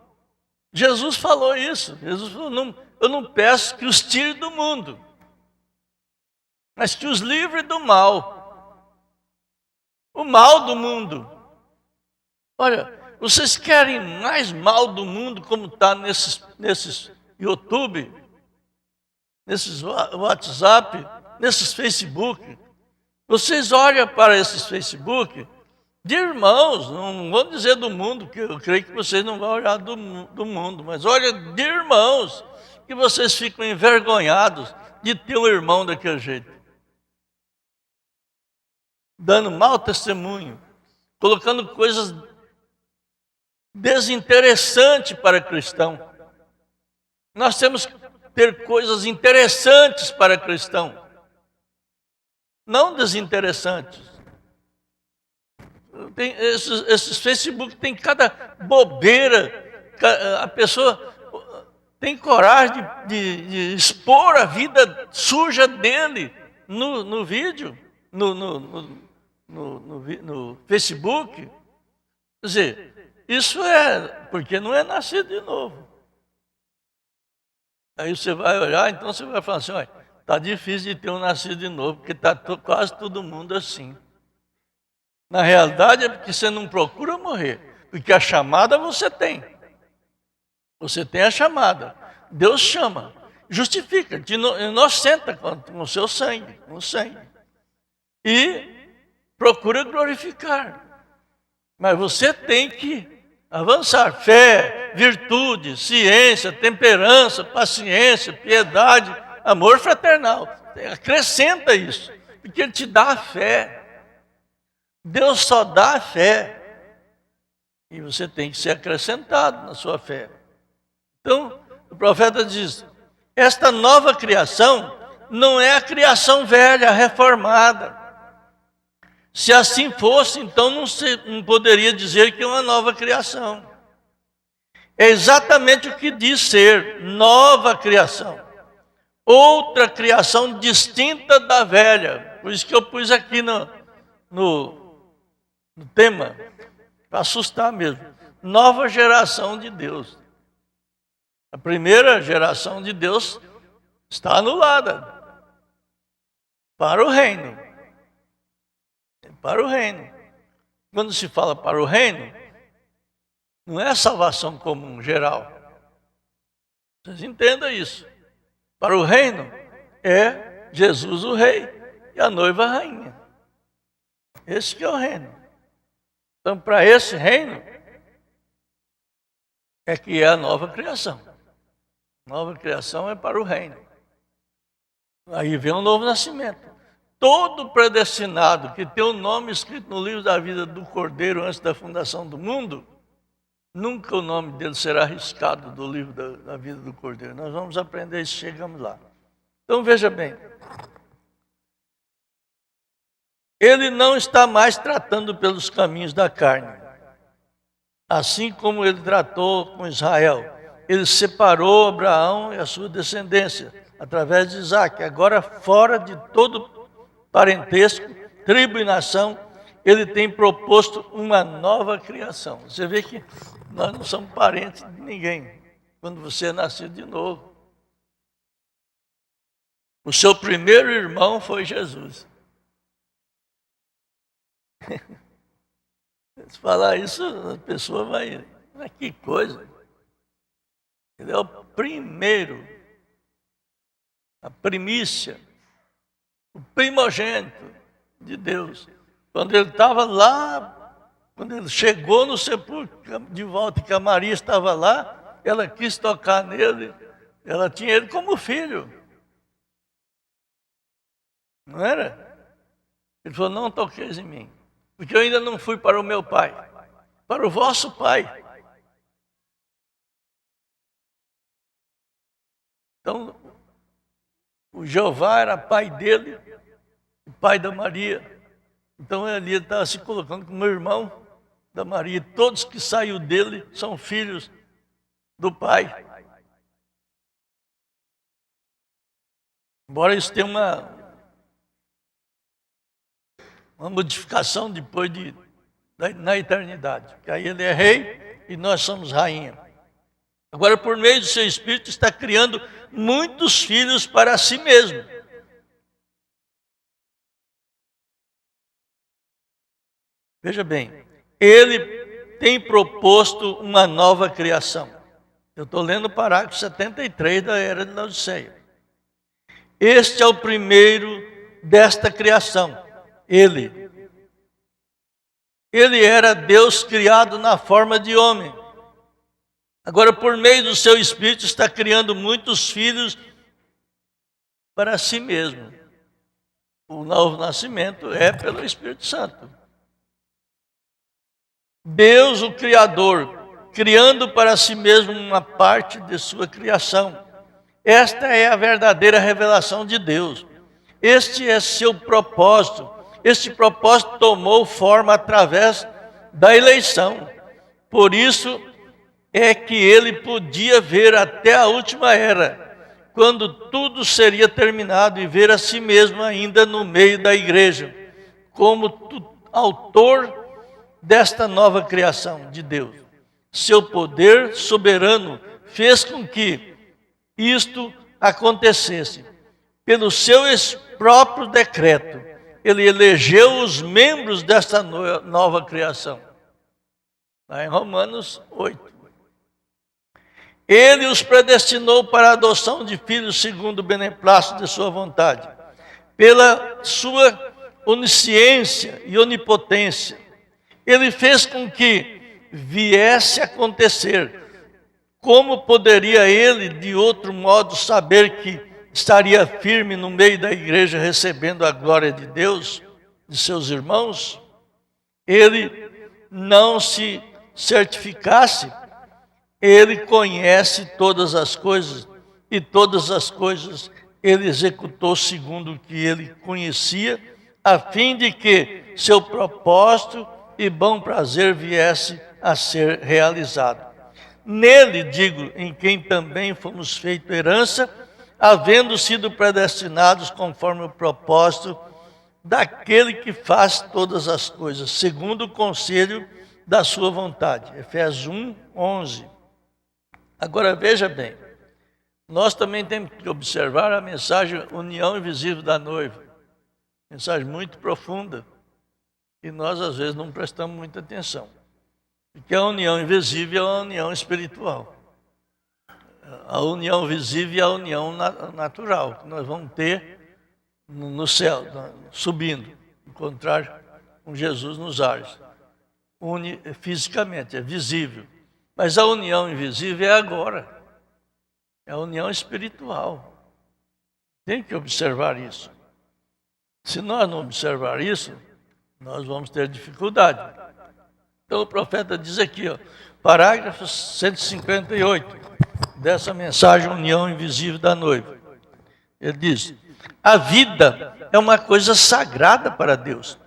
Jesus falou isso. Jesus falou, eu não peço que os tire do mundo, mas que os livre do mal. O mal do mundo. Olha, vocês querem mais mal do mundo como está nesses YouTube, nesses WhatsApp, nesses Facebook? Vocês olham para esses Facebook de irmãos, não vou dizer do mundo, que eu creio que vocês não vão olhar do mundo, mas olha de irmãos, que vocês ficam envergonhados de ter um irmão daquele jeito. Dando mau testemunho, colocando coisas desinteressantes para cristão. Nós temos que ter coisas interessantes para cristão, não desinteressantes. Tem esses Facebook tem cada bobeira, a pessoa tem coragem de expor a vida suja dele no vídeo, no Facebook. Quer dizer, isso é porque não é nascido de novo. Aí você vai olhar, então você vai falar assim, olha, está difícil de ter um nascido de novo, porque está quase todo mundo assim. Na realidade é porque você não procura morrer, porque a chamada você tem. Você tem a chamada. Deus chama, justifica, te inocenta com o seu sangue, com o sangue. E procura glorificar. Mas você tem que avançar. Fé, virtude, ciência, temperança, paciência, piedade, amor fraternal. Acrescenta isso, porque Ele te dá a fé. Deus só dá a fé. E você tem que ser acrescentado na sua fé. Então, o profeta diz, esta nova criação não é a criação velha, reformada. Se assim fosse, então não poderia dizer que é uma nova criação. É exatamente o que diz ser nova criação. Outra criação distinta da velha. Por isso que eu pus aqui no tema, para assustar mesmo. Nova geração de Deus. A primeira geração de Deus está anulada para o reino. Para o reino. Quando se fala para o reino, não é salvação comum, geral. Vocês entendam isso. Para o reino é Jesus o rei e a noiva a rainha. Esse que é o reino. Então, para esse reino é que é a nova criação. Nova criação é para o reino. Aí vem um novo nascimento. Todo predestinado que tem o nome escrito no livro da vida do Cordeiro antes da fundação do mundo, nunca o nome dele será arriscado do livro da vida do Cordeiro. Nós vamos aprender isso, chegamos lá. Então veja bem. Ele não está mais tratando pelos caminhos da carne. Assim como ele tratou com Israel. Ele separou Abraão e a sua descendência, através de Isaac. Agora, fora de todo parentesco, tribo e nação, ele tem proposto uma nova criação. Você vê que nós não somos parentes de ninguém, quando você é nascido de novo. O seu primeiro irmão foi Jesus. Se falar isso, a pessoa vai... Mas que coisa! Ele é o primeiro, a primícia, o primogênito de Deus. Quando ele estava lá, quando ele chegou no sepulcro de volta, que a Maria estava lá, ela quis tocar nele, ela tinha ele como filho. Não era? Ele falou, não toqueis em mim, porque eu ainda não fui para o meu pai, para o vosso pai. Então, o Jeová era pai dele, o pai da Maria. Então, ele estava se colocando como irmão da Maria. Todos que saiu dele são filhos do pai. Embora isso tenha uma modificação depois na eternidade. Porque aí ele é rei e nós somos rainha. Agora, por meio do seu Espírito, está criando muitos filhos para si mesmo. Veja bem, ele tem proposto uma nova criação. Eu estou lendo o parágrafo 73 da Era de Laodiceia. Este é o primeiro desta criação. Ele era Deus criado na forma de homem. Agora, por meio do seu Espírito, está criando muitos filhos para si mesmo. O novo nascimento é pelo Espírito Santo. Deus, o Criador, criando para si mesmo uma parte de sua criação. Esta é a verdadeira revelação de Deus. Este é seu propósito. Este propósito tomou forma através da eleição. Por isso é que ele podia ver até a última era, quando tudo seria terminado, e ver a si mesmo ainda no meio da igreja, como autor desta nova criação de Deus. Seu poder soberano fez com que isto acontecesse. Pelo seu próprio decreto, ele elegeu os membros desta nova criação. Lá em Romanos 8. Ele os predestinou para a adoção de filhos segundo o beneplácito de sua vontade, pela sua onisciência e onipotência. Ele fez com que viesse a acontecer. Como poderia ele, de outro modo, saber que estaria firme no meio da igreja, recebendo a glória de Deus, de seus irmãos? Ele não se certificasse. Ele conhece todas as coisas, e todas as coisas ele executou segundo o que ele conhecia, a fim de que seu propósito e bom prazer viesse a ser realizado. Nele, digo, em quem também fomos feito herança, havendo sido predestinados conforme o propósito daquele que faz todas as coisas, segundo o conselho da sua vontade. Efésios 1, 11. Agora veja bem, nós também temos que observar a mensagem união invisível da noiva. Mensagem muito profunda. E nós às vezes não prestamos muita atenção. Porque a união invisível é a união espiritual. A união visível é a união natural, que nós vamos ter no céu, subindo, encontrar com Jesus nos ares. Fisicamente, é visível. Mas a união invisível é agora. É a união espiritual. Tem que observar isso. Se nós não observar isso, nós vamos ter dificuldade. Então o profeta diz aqui, parágrafo 158, dessa mensagem União Invisível da Noiva. Ele diz, a vida é uma coisa sagrada para Deus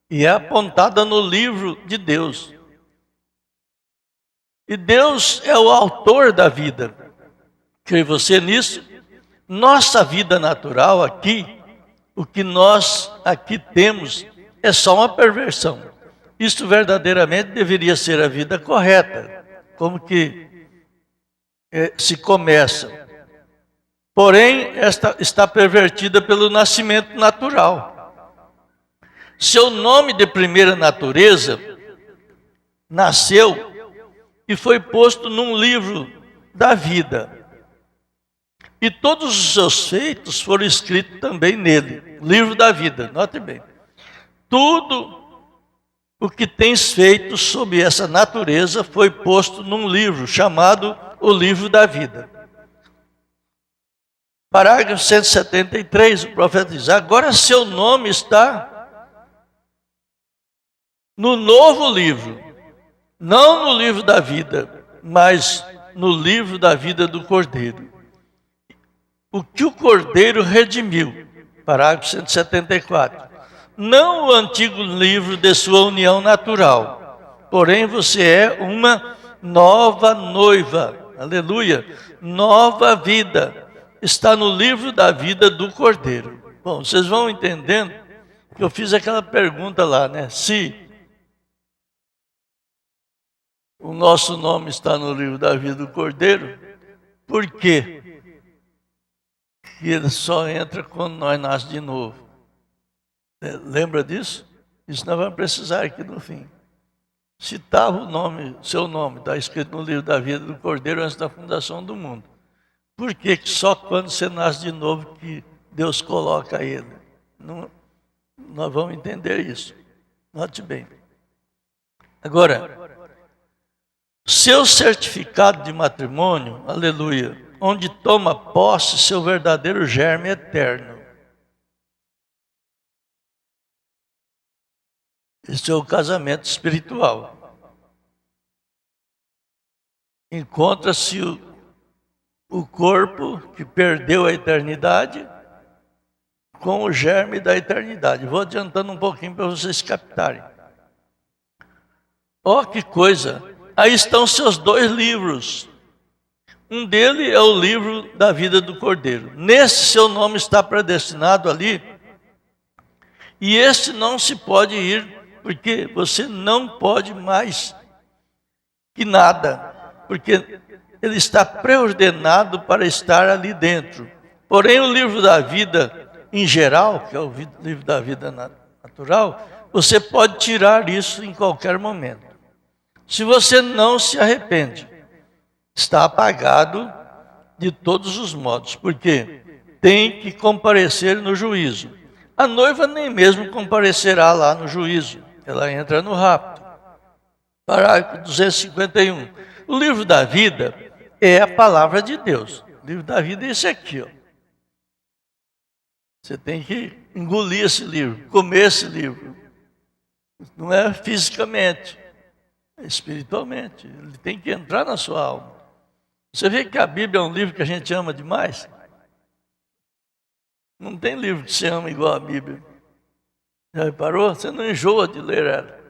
e é apontada no livro de Deus. E Deus é o autor da vida. Crê você nisso? Nossa vida natural aqui, o que nós aqui temos, é só uma perversão. Isto verdadeiramente deveria ser a vida correta, como que se começa. Porém, esta está pervertida pelo nascimento natural. Seu nome de primeira natureza nasceu e foi posto num livro da vida. E todos os seus feitos foram escritos também nele, livro da vida, note bem. Tudo o que tens feito sob essa natureza foi posto num livro chamado o livro da vida. Parágrafo 173, o profeta diz, agora seu nome está no novo livro, não no livro da vida, mas no livro da vida do Cordeiro. O que o Cordeiro redimiu, parágrafo 174. Não o antigo livro de sua união natural, porém você é uma nova noiva, aleluia, nova vida, está no livro da vida do Cordeiro. Bom, vocês vão entendendo que eu fiz aquela pergunta lá, né? Se o nosso nome está no livro da vida do Cordeiro, por quê? Que ele só entra quando nós nascemos de novo. Lembra disso? Isso nós vamos precisar aqui no fim. Se estava o nome, seu nome, está escrito no livro da vida do Cordeiro antes da fundação do mundo. Por que só quando você nasce de novo que Deus coloca ele? Não, nós vamos entender isso. Note bem. Agora, seu certificado de matrimônio, aleluia, onde toma posse seu verdadeiro germe eterno. Esse é o casamento espiritual. Encontra-se o corpo que perdeu a eternidade com o germe da eternidade. Vou adiantando um pouquinho para vocês captarem. Ó, que coisa! Aí estão seus dois livros. Um deles é o livro da vida do Cordeiro. Nesse seu nome está predestinado ali. E este não se pode ir, porque você não pode mais que nada, porque ele está preordenado para estar ali dentro. Porém, o livro da vida em geral, que é o livro da vida natural, você pode tirar isso em qualquer momento. Se você não se arrepende, está apagado de todos os modos, porque tem que comparecer no juízo. A noiva nem mesmo comparecerá lá no juízo. Ela entra no rapto. Parágrafo 251. O livro da vida é a palavra de Deus. O livro da vida é esse aqui, ó. Você tem que engolir esse livro, comer esse livro. Não é fisicamente, é espiritualmente. Ele tem que entrar na sua alma. Você vê que a Bíblia é um livro que a gente ama demais? Não tem livro que você ama igual a Bíblia. Já reparou? Você não enjoa de ler ela.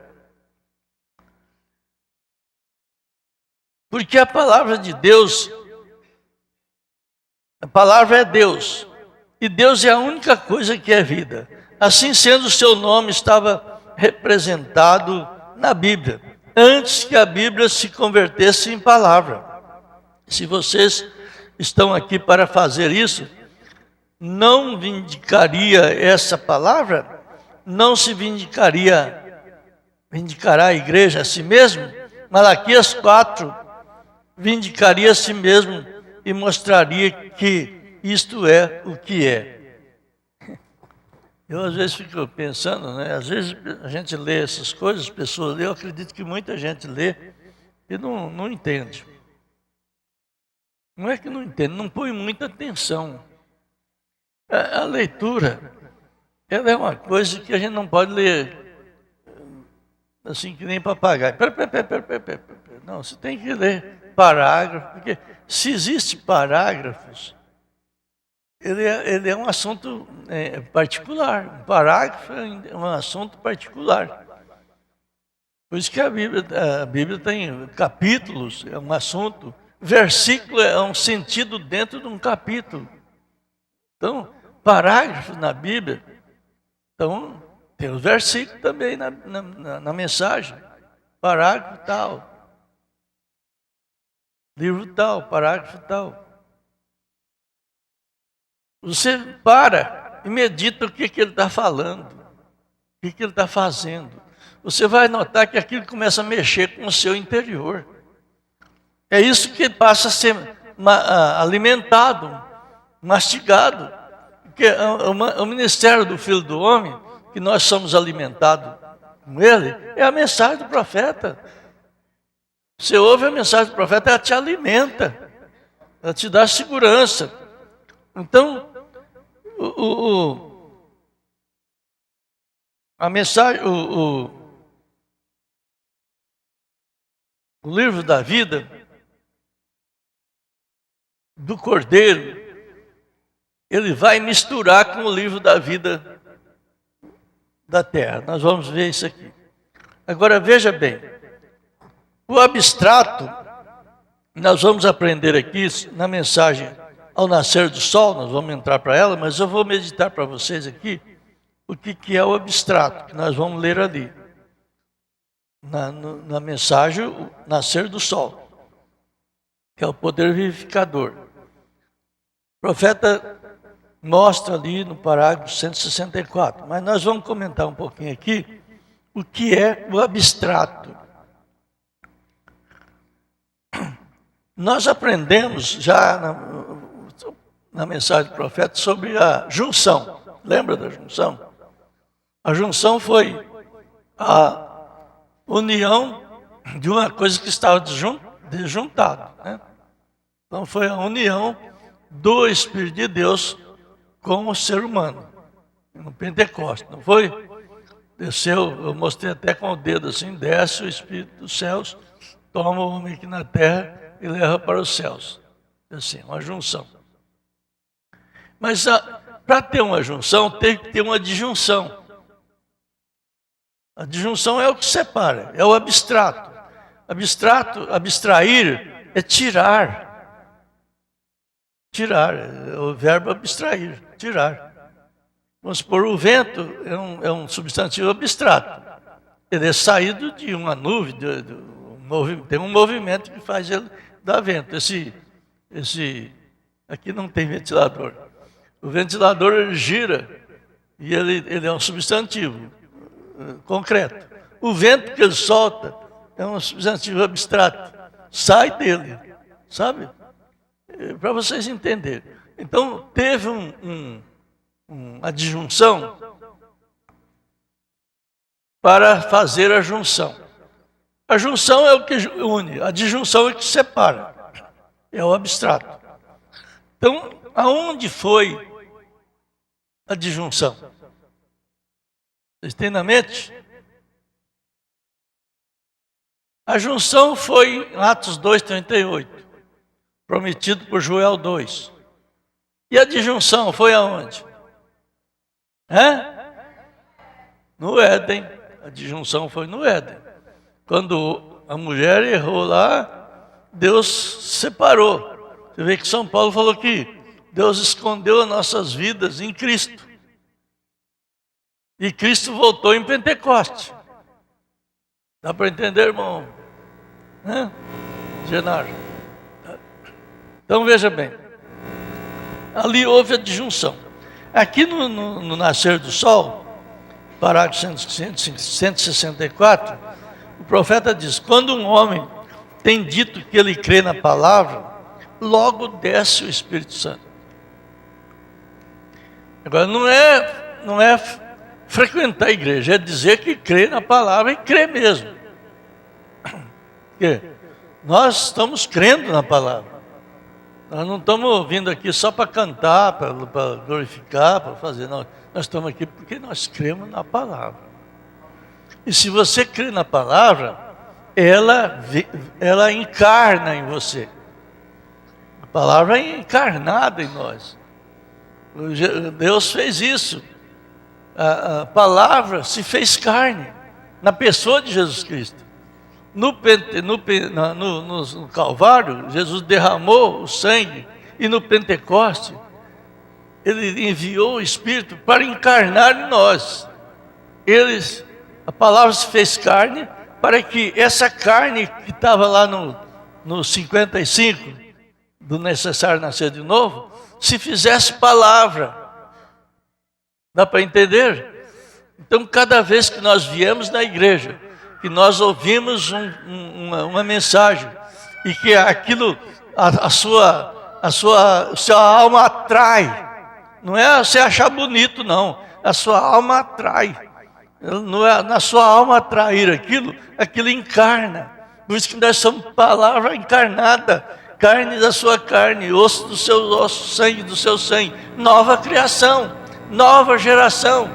Porque a palavra de Deus, a palavra é Deus. E Deus é a única coisa que é vida. Assim sendo, o seu nome estava representado na Bíblia, antes que a Bíblia se convertesse em palavra. Se vocês estão aqui para fazer isso, não vindicaria essa palavra? Não se vindicará a igreja a si mesmo? Malaquias 4 vindicaria a si mesmo e mostraria que isto é o que é. Eu às vezes fico pensando, né? Às vezes a gente lê essas coisas, as pessoas lêem, eu acredito que muita gente lê e não entende. Não é que não entende, não põe muita atenção. A leitura, ela é uma coisa que a gente não pode ler assim que nem papagaio. Não, você tem que ler parágrafo, porque se existe parágrafos, ele é um assunto particular. Um parágrafo é um assunto particular. Por isso que a Bíblia tem capítulos, é um assunto. Versículo é um sentido dentro de um capítulo. Então, parágrafo na Bíblia. Então, tem os versículos também na mensagem. Parágrafo tal. Livro tal, parágrafo tal. Você para e medita o que ele está falando, o que ele está fazendo. Você vai notar que aquilo começa a mexer com o seu interior. É isso que passa a ser alimentado, mastigado. Porque o ministério do Filho do Homem, que nós somos alimentados com ele, é a mensagem do profeta. Você ouve a mensagem do profeta, ela te alimenta, ela te dá segurança. Então, a mensagem, o livro da vida do Cordeiro, ele vai misturar com o livro da vida da terra. Nós vamos ver isso aqui. Agora veja bem, o abstrato, nós vamos aprender aqui na mensagem ao nascer do sol, nós vamos entrar para ela, mas eu vou meditar para vocês aqui o que é o abstrato, que nós vamos ler ali. Na mensagem, o nascer do sol, que é o poder vivificador. O profeta mostra ali no parágrafo 164, mas nós vamos comentar um pouquinho aqui o que é o abstrato. Nós aprendemos já na mensagem do profeta sobre a junção. Lembra da junção? A junção foi a união de uma coisa que estava desjuntada, né? Então foi a união do Espírito de Deus com o ser humano, no Pentecostes, não foi? Desceu, eu mostrei até com o dedo assim, desce o Espírito dos céus, toma o homem aqui na terra e leva para os céus. Assim, uma junção. Mas para ter uma junção, tem que ter uma disjunção. A disjunção é o que separa, é o abstrato. Abstrair é tirar. Tirar, é o verbo abstrair, tirar. Vamos supor, o vento é um substantivo abstrato. Ele é saído de uma nuvem, tem um movimento que faz ele dar vento. Aqui não tem ventilador. O ventilador ele gira e ele é um substantivo concreto. O vento que ele solta é um substantivo abstrato. Sai dele, sabe? Para vocês entenderem. Então, teve uma disjunção para fazer a junção. A junção é o que une, a disjunção é o que separa. É o abstrato. Então, aonde foi a disjunção? Vocês têm na mente? A junção foi em Atos 2,38, prometido por Joel 2. E a disjunção foi aonde? No Éden. A disjunção foi no Éden. Quando a mulher errou lá, Deus separou. Você vê que São Paulo falou que Deus escondeu as nossas vidas em Cristo. E Cristo voltou em Pentecoste. Dá para entender, irmão? Genaro? Então veja bem. Ali houve a disjunção. Aqui no Nascer do Sol, parágrafo 164, o profeta diz: quando um homem tem dito que ele crê na palavra, logo desce o Espírito Santo. Agora, não é frequentar a igreja, é dizer que crê na palavra e crê mesmo. Porque nós estamos crendo na palavra. Nós não estamos vindo aqui só para cantar, para glorificar, para fazer. Não. Nós estamos aqui porque nós cremos na palavra. E se você crê na palavra, ela encarna em você. A palavra é encarnada em nós. Deus fez isso. A palavra se fez carne na pessoa de Jesus Cristo. No Calvário, Jesus derramou o sangue, e no Pentecoste, Ele enviou o Espírito para encarnar em nós. A palavra se fez carne para que essa carne que estava lá no 55, do necessário nascer de novo, se fizesse palavra. Dá para entender? Então, cada vez que nós viemos na igreja, que nós ouvimos uma mensagem, e que aquilo, a sua alma atrai, não é você achar bonito, não, a sua alma atrai, não é na sua alma atrair aquilo encarna. Por isso que nós somos palavra encarnada, carne da sua carne, osso do seu osso, sangue do seu sangue, nova criação, nova geração.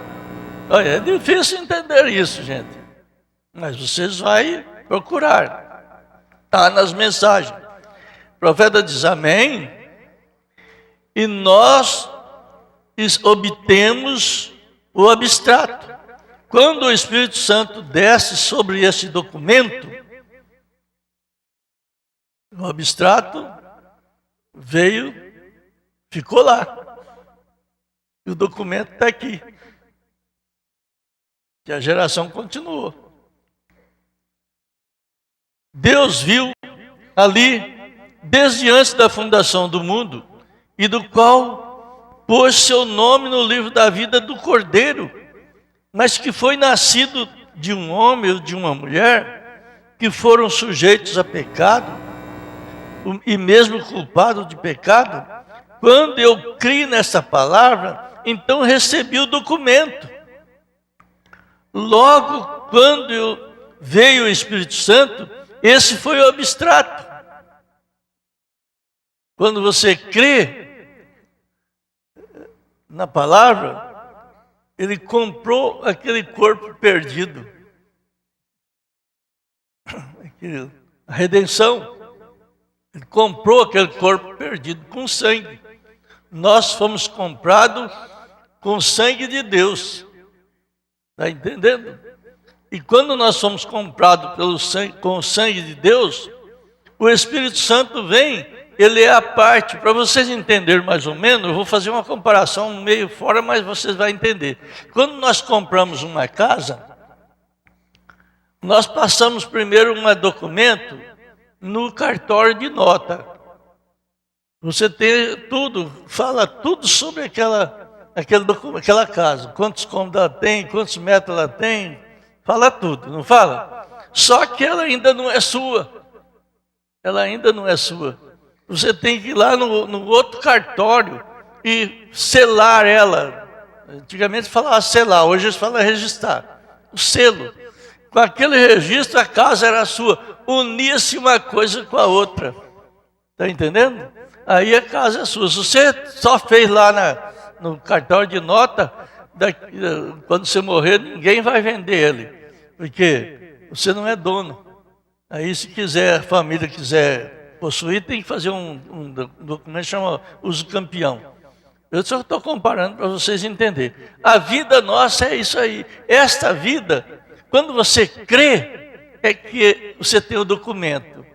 Olha, é difícil entender isso, gente, mas vocês vão procurar, está nas mensagens. O profeta diz amém, e nós obtemos o abstrato. Quando o Espírito Santo desce sobre esse documento, o abstrato ficou lá. E o documento está aqui. E a geração continuou. Deus viu ali, desde antes da fundação do mundo, e do qual pôs seu nome no livro da vida do Cordeiro, mas que foi nascido de um homem ou de uma mulher, que foram sujeitos a pecado, e mesmo culpados de pecado. Quando eu criei nessa palavra, então recebi o documento. Logo, quando veio o Espírito Santo, esse foi o abstrato. Quando você crê na palavra, Ele comprou aquele corpo perdido. A redenção. Ele comprou aquele corpo perdido com sangue. Nós fomos comprados com o sangue de Deus. Está entendendo? E quando nós somos comprados com o sangue de Deus, o Espírito Santo vem, ele é a parte. Para vocês entenderem mais ou menos, eu vou fazer uma comparação meio fora, mas vocês vão entender. Quando nós compramos uma casa, nós passamos primeiro um documento no cartório de nota. Você tem tudo, fala tudo sobre aquela casa. Quantos cômodos ela tem, quantos metros ela tem, fala tudo, não fala? Só que ela ainda não é sua. Ela ainda não é sua. Você tem que ir lá no outro cartório e selar ela. Antigamente falava selar, hoje eles falam registrar. O selo. Com aquele registro a casa era sua. Unia-se uma coisa com a outra. Está entendendo? Aí a casa é sua. Se você só fez lá no cartório de nota, quando você morrer, ninguém vai vender ele. Porque você não é dono. Aí se a família quiser possuir, tem que fazer um documento que chama uso campeão. Eu só estou comparando para vocês entenderem. A vida nossa é isso aí. Esta vida, quando você crê, é que você tem o documento.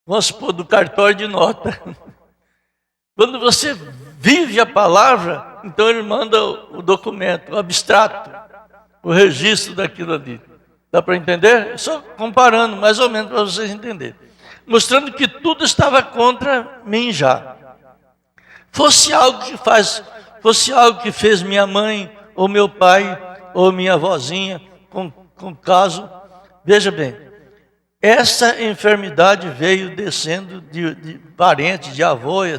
Vamos supor, do cartório de nota. Quando você vive a palavra, então ele manda o documento, o abstrato, o registro daquilo ali. Dá para entender? Só comparando, mais ou menos, para vocês entenderem. Mostrando que tudo estava contra mim já. Fosse algo que fez minha mãe, ou meu pai, ou minha avózinha, com caso, veja bem, essa enfermidade veio descendo de parente, de avô, e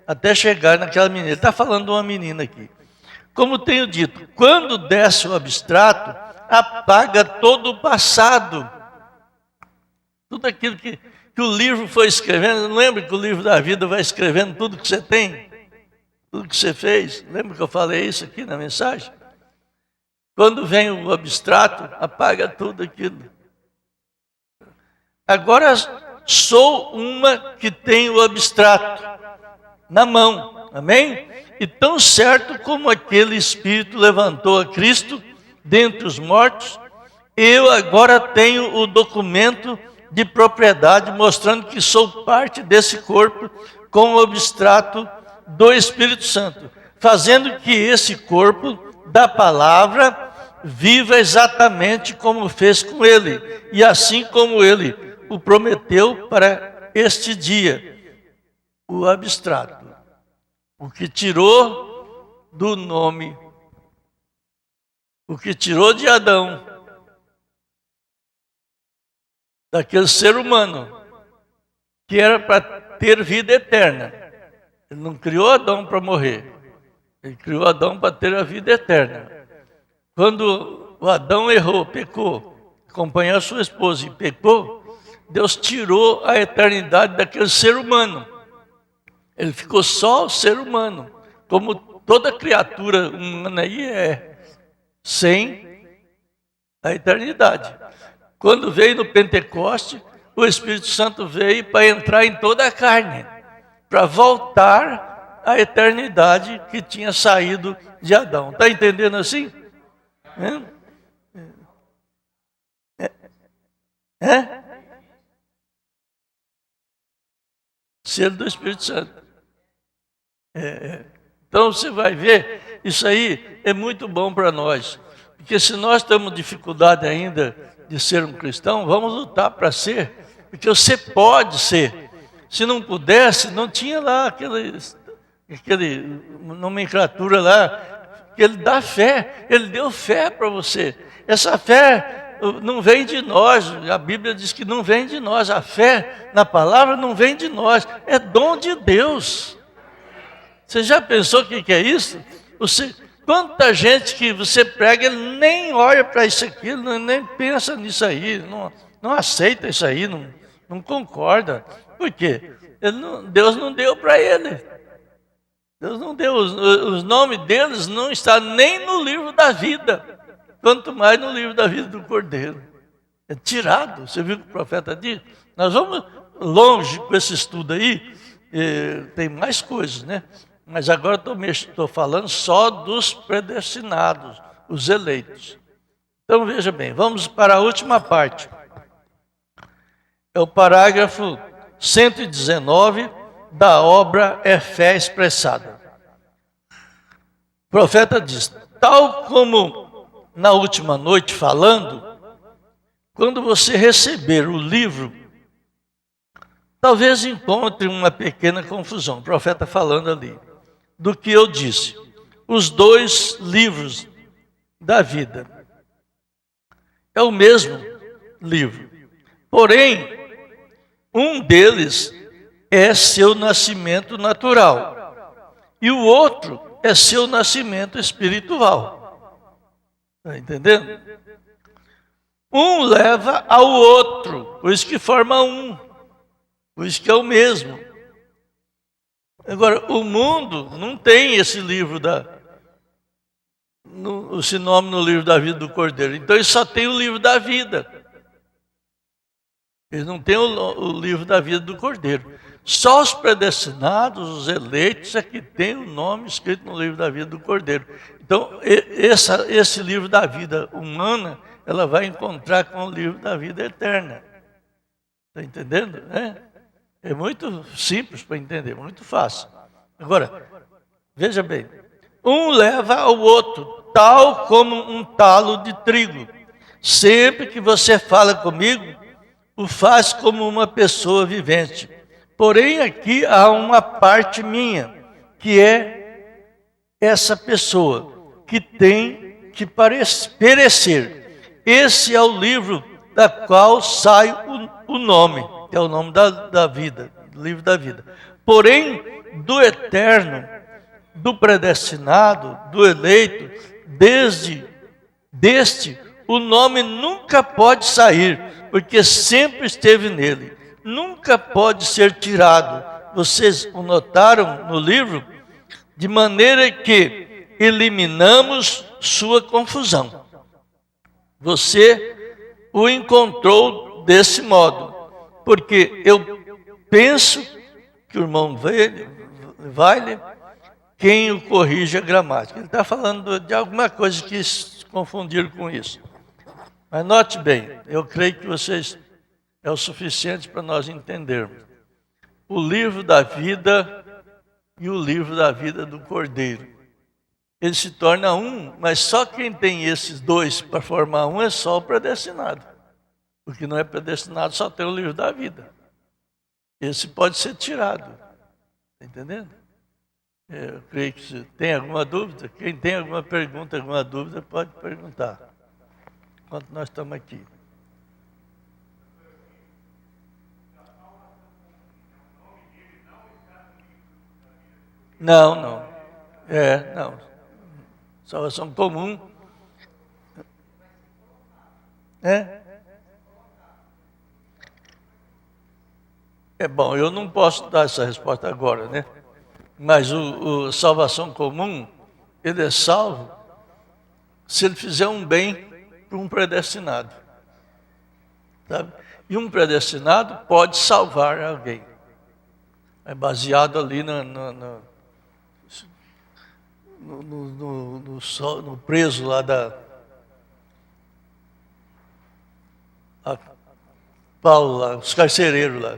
até chegar naquela menina. Ele está falando de uma menina aqui. Como tenho dito, quando desce o abstrato, apaga todo o passado. Tudo aquilo que o livro foi escrevendo. Não lembra que o livro da vida vai escrevendo tudo que você tem? Tudo que você fez? Lembra que eu falei isso aqui na mensagem? Quando vem o abstrato, apaga tudo aquilo. Agora sou uma que tem o abstrato na mão, amém? E tão certo como aquele Espírito levantou a Cristo dentre os mortos, eu agora tenho o documento de propriedade mostrando que sou parte desse corpo com o abstrato do Espírito Santo, fazendo que esse corpo da palavra viva exatamente como fez com ele, e assim como ele o prometeu para este dia, o abstrato, o que tirou do nome, o que tirou de Adão, daquele ser humano, que era para ter vida eterna. Ele não criou Adão para morrer, ele criou Adão para ter a vida eterna. Quando o Adão errou, pecou, acompanhou a sua esposa e pecou, Deus tirou a eternidade daquele ser humano. Ele ficou só o ser humano, como toda criatura humana aí é, sem a eternidade. Quando veio no Pentecoste, o Espírito Santo veio para entrar em toda a carne, para voltar à eternidade que tinha saído de Adão. Está entendendo assim? Ser do Espírito Santo. Então você vai ver, isso aí é muito bom para nós. Porque se nós temos dificuldade ainda de ser um cristão, vamos lutar para ser. Porque você pode ser. Se não pudesse, não tinha lá aquele nomenclatura lá, que ele dá fé. Ele deu fé para você. Essa fé não vem de nós, a Bíblia diz que não vem de nós, a fé na palavra não vem de nós, é dom de Deus. Você já pensou o que é isso? Quanta gente que você prega, ele nem olha para isso aqui, nem pensa nisso aí, não aceita isso aí, não concorda. Por quê? Deus não deu para ele. Deus não deu, os nomes deles não estão nem no livro da vida, quanto mais no livro da vida do Cordeiro. É tirado, você viu o que o profeta diz? Nós vamos longe com esse estudo aí, tem mais coisas, né? Mas agora estou falando só dos predestinados, os eleitos. Então veja bem, vamos para a última parte. É o parágrafo 119 da obra É Fé Expressada. O profeta diz, tal como na última noite falando, quando você receber o livro, talvez encontre uma pequena confusão. O profeta falando ali, do que eu disse. Os dois livros da vida. É o mesmo livro. Porém, um deles é seu nascimento natural. E o outro é seu nascimento espiritual. Está entendendo? Um leva ao outro, por isso que forma um. Por isso que é o mesmo. Agora, o mundo não tem esse livro, esse nome no livro da vida do Cordeiro. Então, ele só tem o livro da vida. Ele não tem o livro da vida do Cordeiro. Só os predestinados, os eleitos, é que tem o nome escrito no livro da vida do Cordeiro. Então, esse livro da vida humana, ela vai encontrar com o livro da vida eterna. Está entendendo? É muito simples para entender, muito fácil. Agora, veja bem, um leva ao outro, tal como um talo de trigo. Sempre que você fala comigo, o faz como uma pessoa vivente. Porém, aqui há uma parte minha, que é essa pessoa, que tem que perecer. Esse é o livro da qual sai o nome, que é o nome da vida, do livro da vida. Porém, do eterno, do predestinado, do eleito, deste, o nome nunca pode sair, porque sempre esteve nele. Nunca pode ser tirado. Vocês o notaram no livro? De maneira que eliminamos sua confusão. Você o encontrou desse modo, porque eu penso que o irmão Weiler, quem o corrige a gramática. Ele está falando de alguma coisa que se confundiram com isso. Mas note bem, eu creio que vocês é o suficiente para nós entendermos. O livro da vida e o livro da vida do Cordeiro. Ele se torna um, mas só quem tem esses dois para formar um é só o predestinado. O que não é predestinado só tem o livro da vida. Esse pode ser tirado. Está entendendo? Eu creio que se tem alguma dúvida, quem tem alguma pergunta, alguma dúvida, pode perguntar. Enquanto nós estamos aqui. Não. Não. Salvação comum. Bom, eu não posso dar essa resposta agora, né? Mas o salvação comum, ele é salvo se ele fizer um bem para um predestinado. Sabe? E um predestinado pode salvar alguém. É baseado ali no preso lá Paulo lá, os carcereiros lá.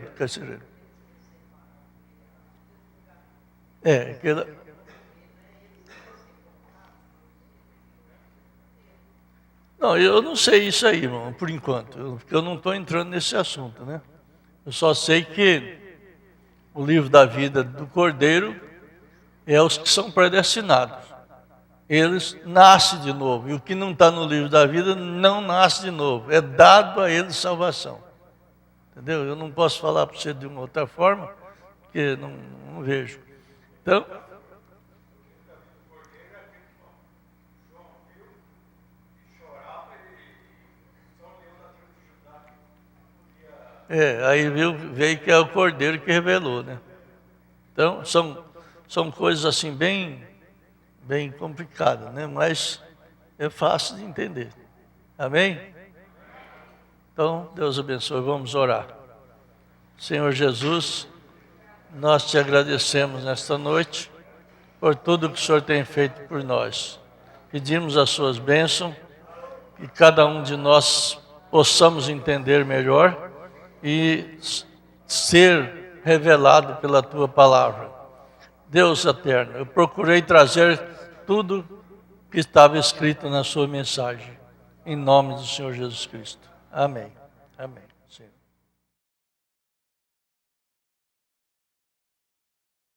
Não, eu não sei isso aí, irmão, por enquanto, porque eu não estou entrando nesse assunto, né? Eu só sei que o livro da vida do Cordeiro é os que são predestinados. Eles nascem de novo. E o que não está no livro da vida não nasce de novo. É dado a eles salvação. Entendeu? Eu não posso falar para você de uma outra forma, porque não vejo. Então, aí veio que é o Cordeiro que revelou, né? Então, são coisas assim bem complicadas, né? Mas é fácil de entender. Amém? Então, Deus abençoe. Vamos orar. Senhor Jesus, nós te agradecemos nesta noite por tudo que o Senhor tem feito por nós. Pedimos as suas bênçãos, que cada um de nós possamos entender melhor e ser revelado pela tua palavra. Deus eterno, eu procurei trazer tudo que estava escrito na sua mensagem, em nome do Senhor Jesus Cristo. Amém. Amém. Senhor.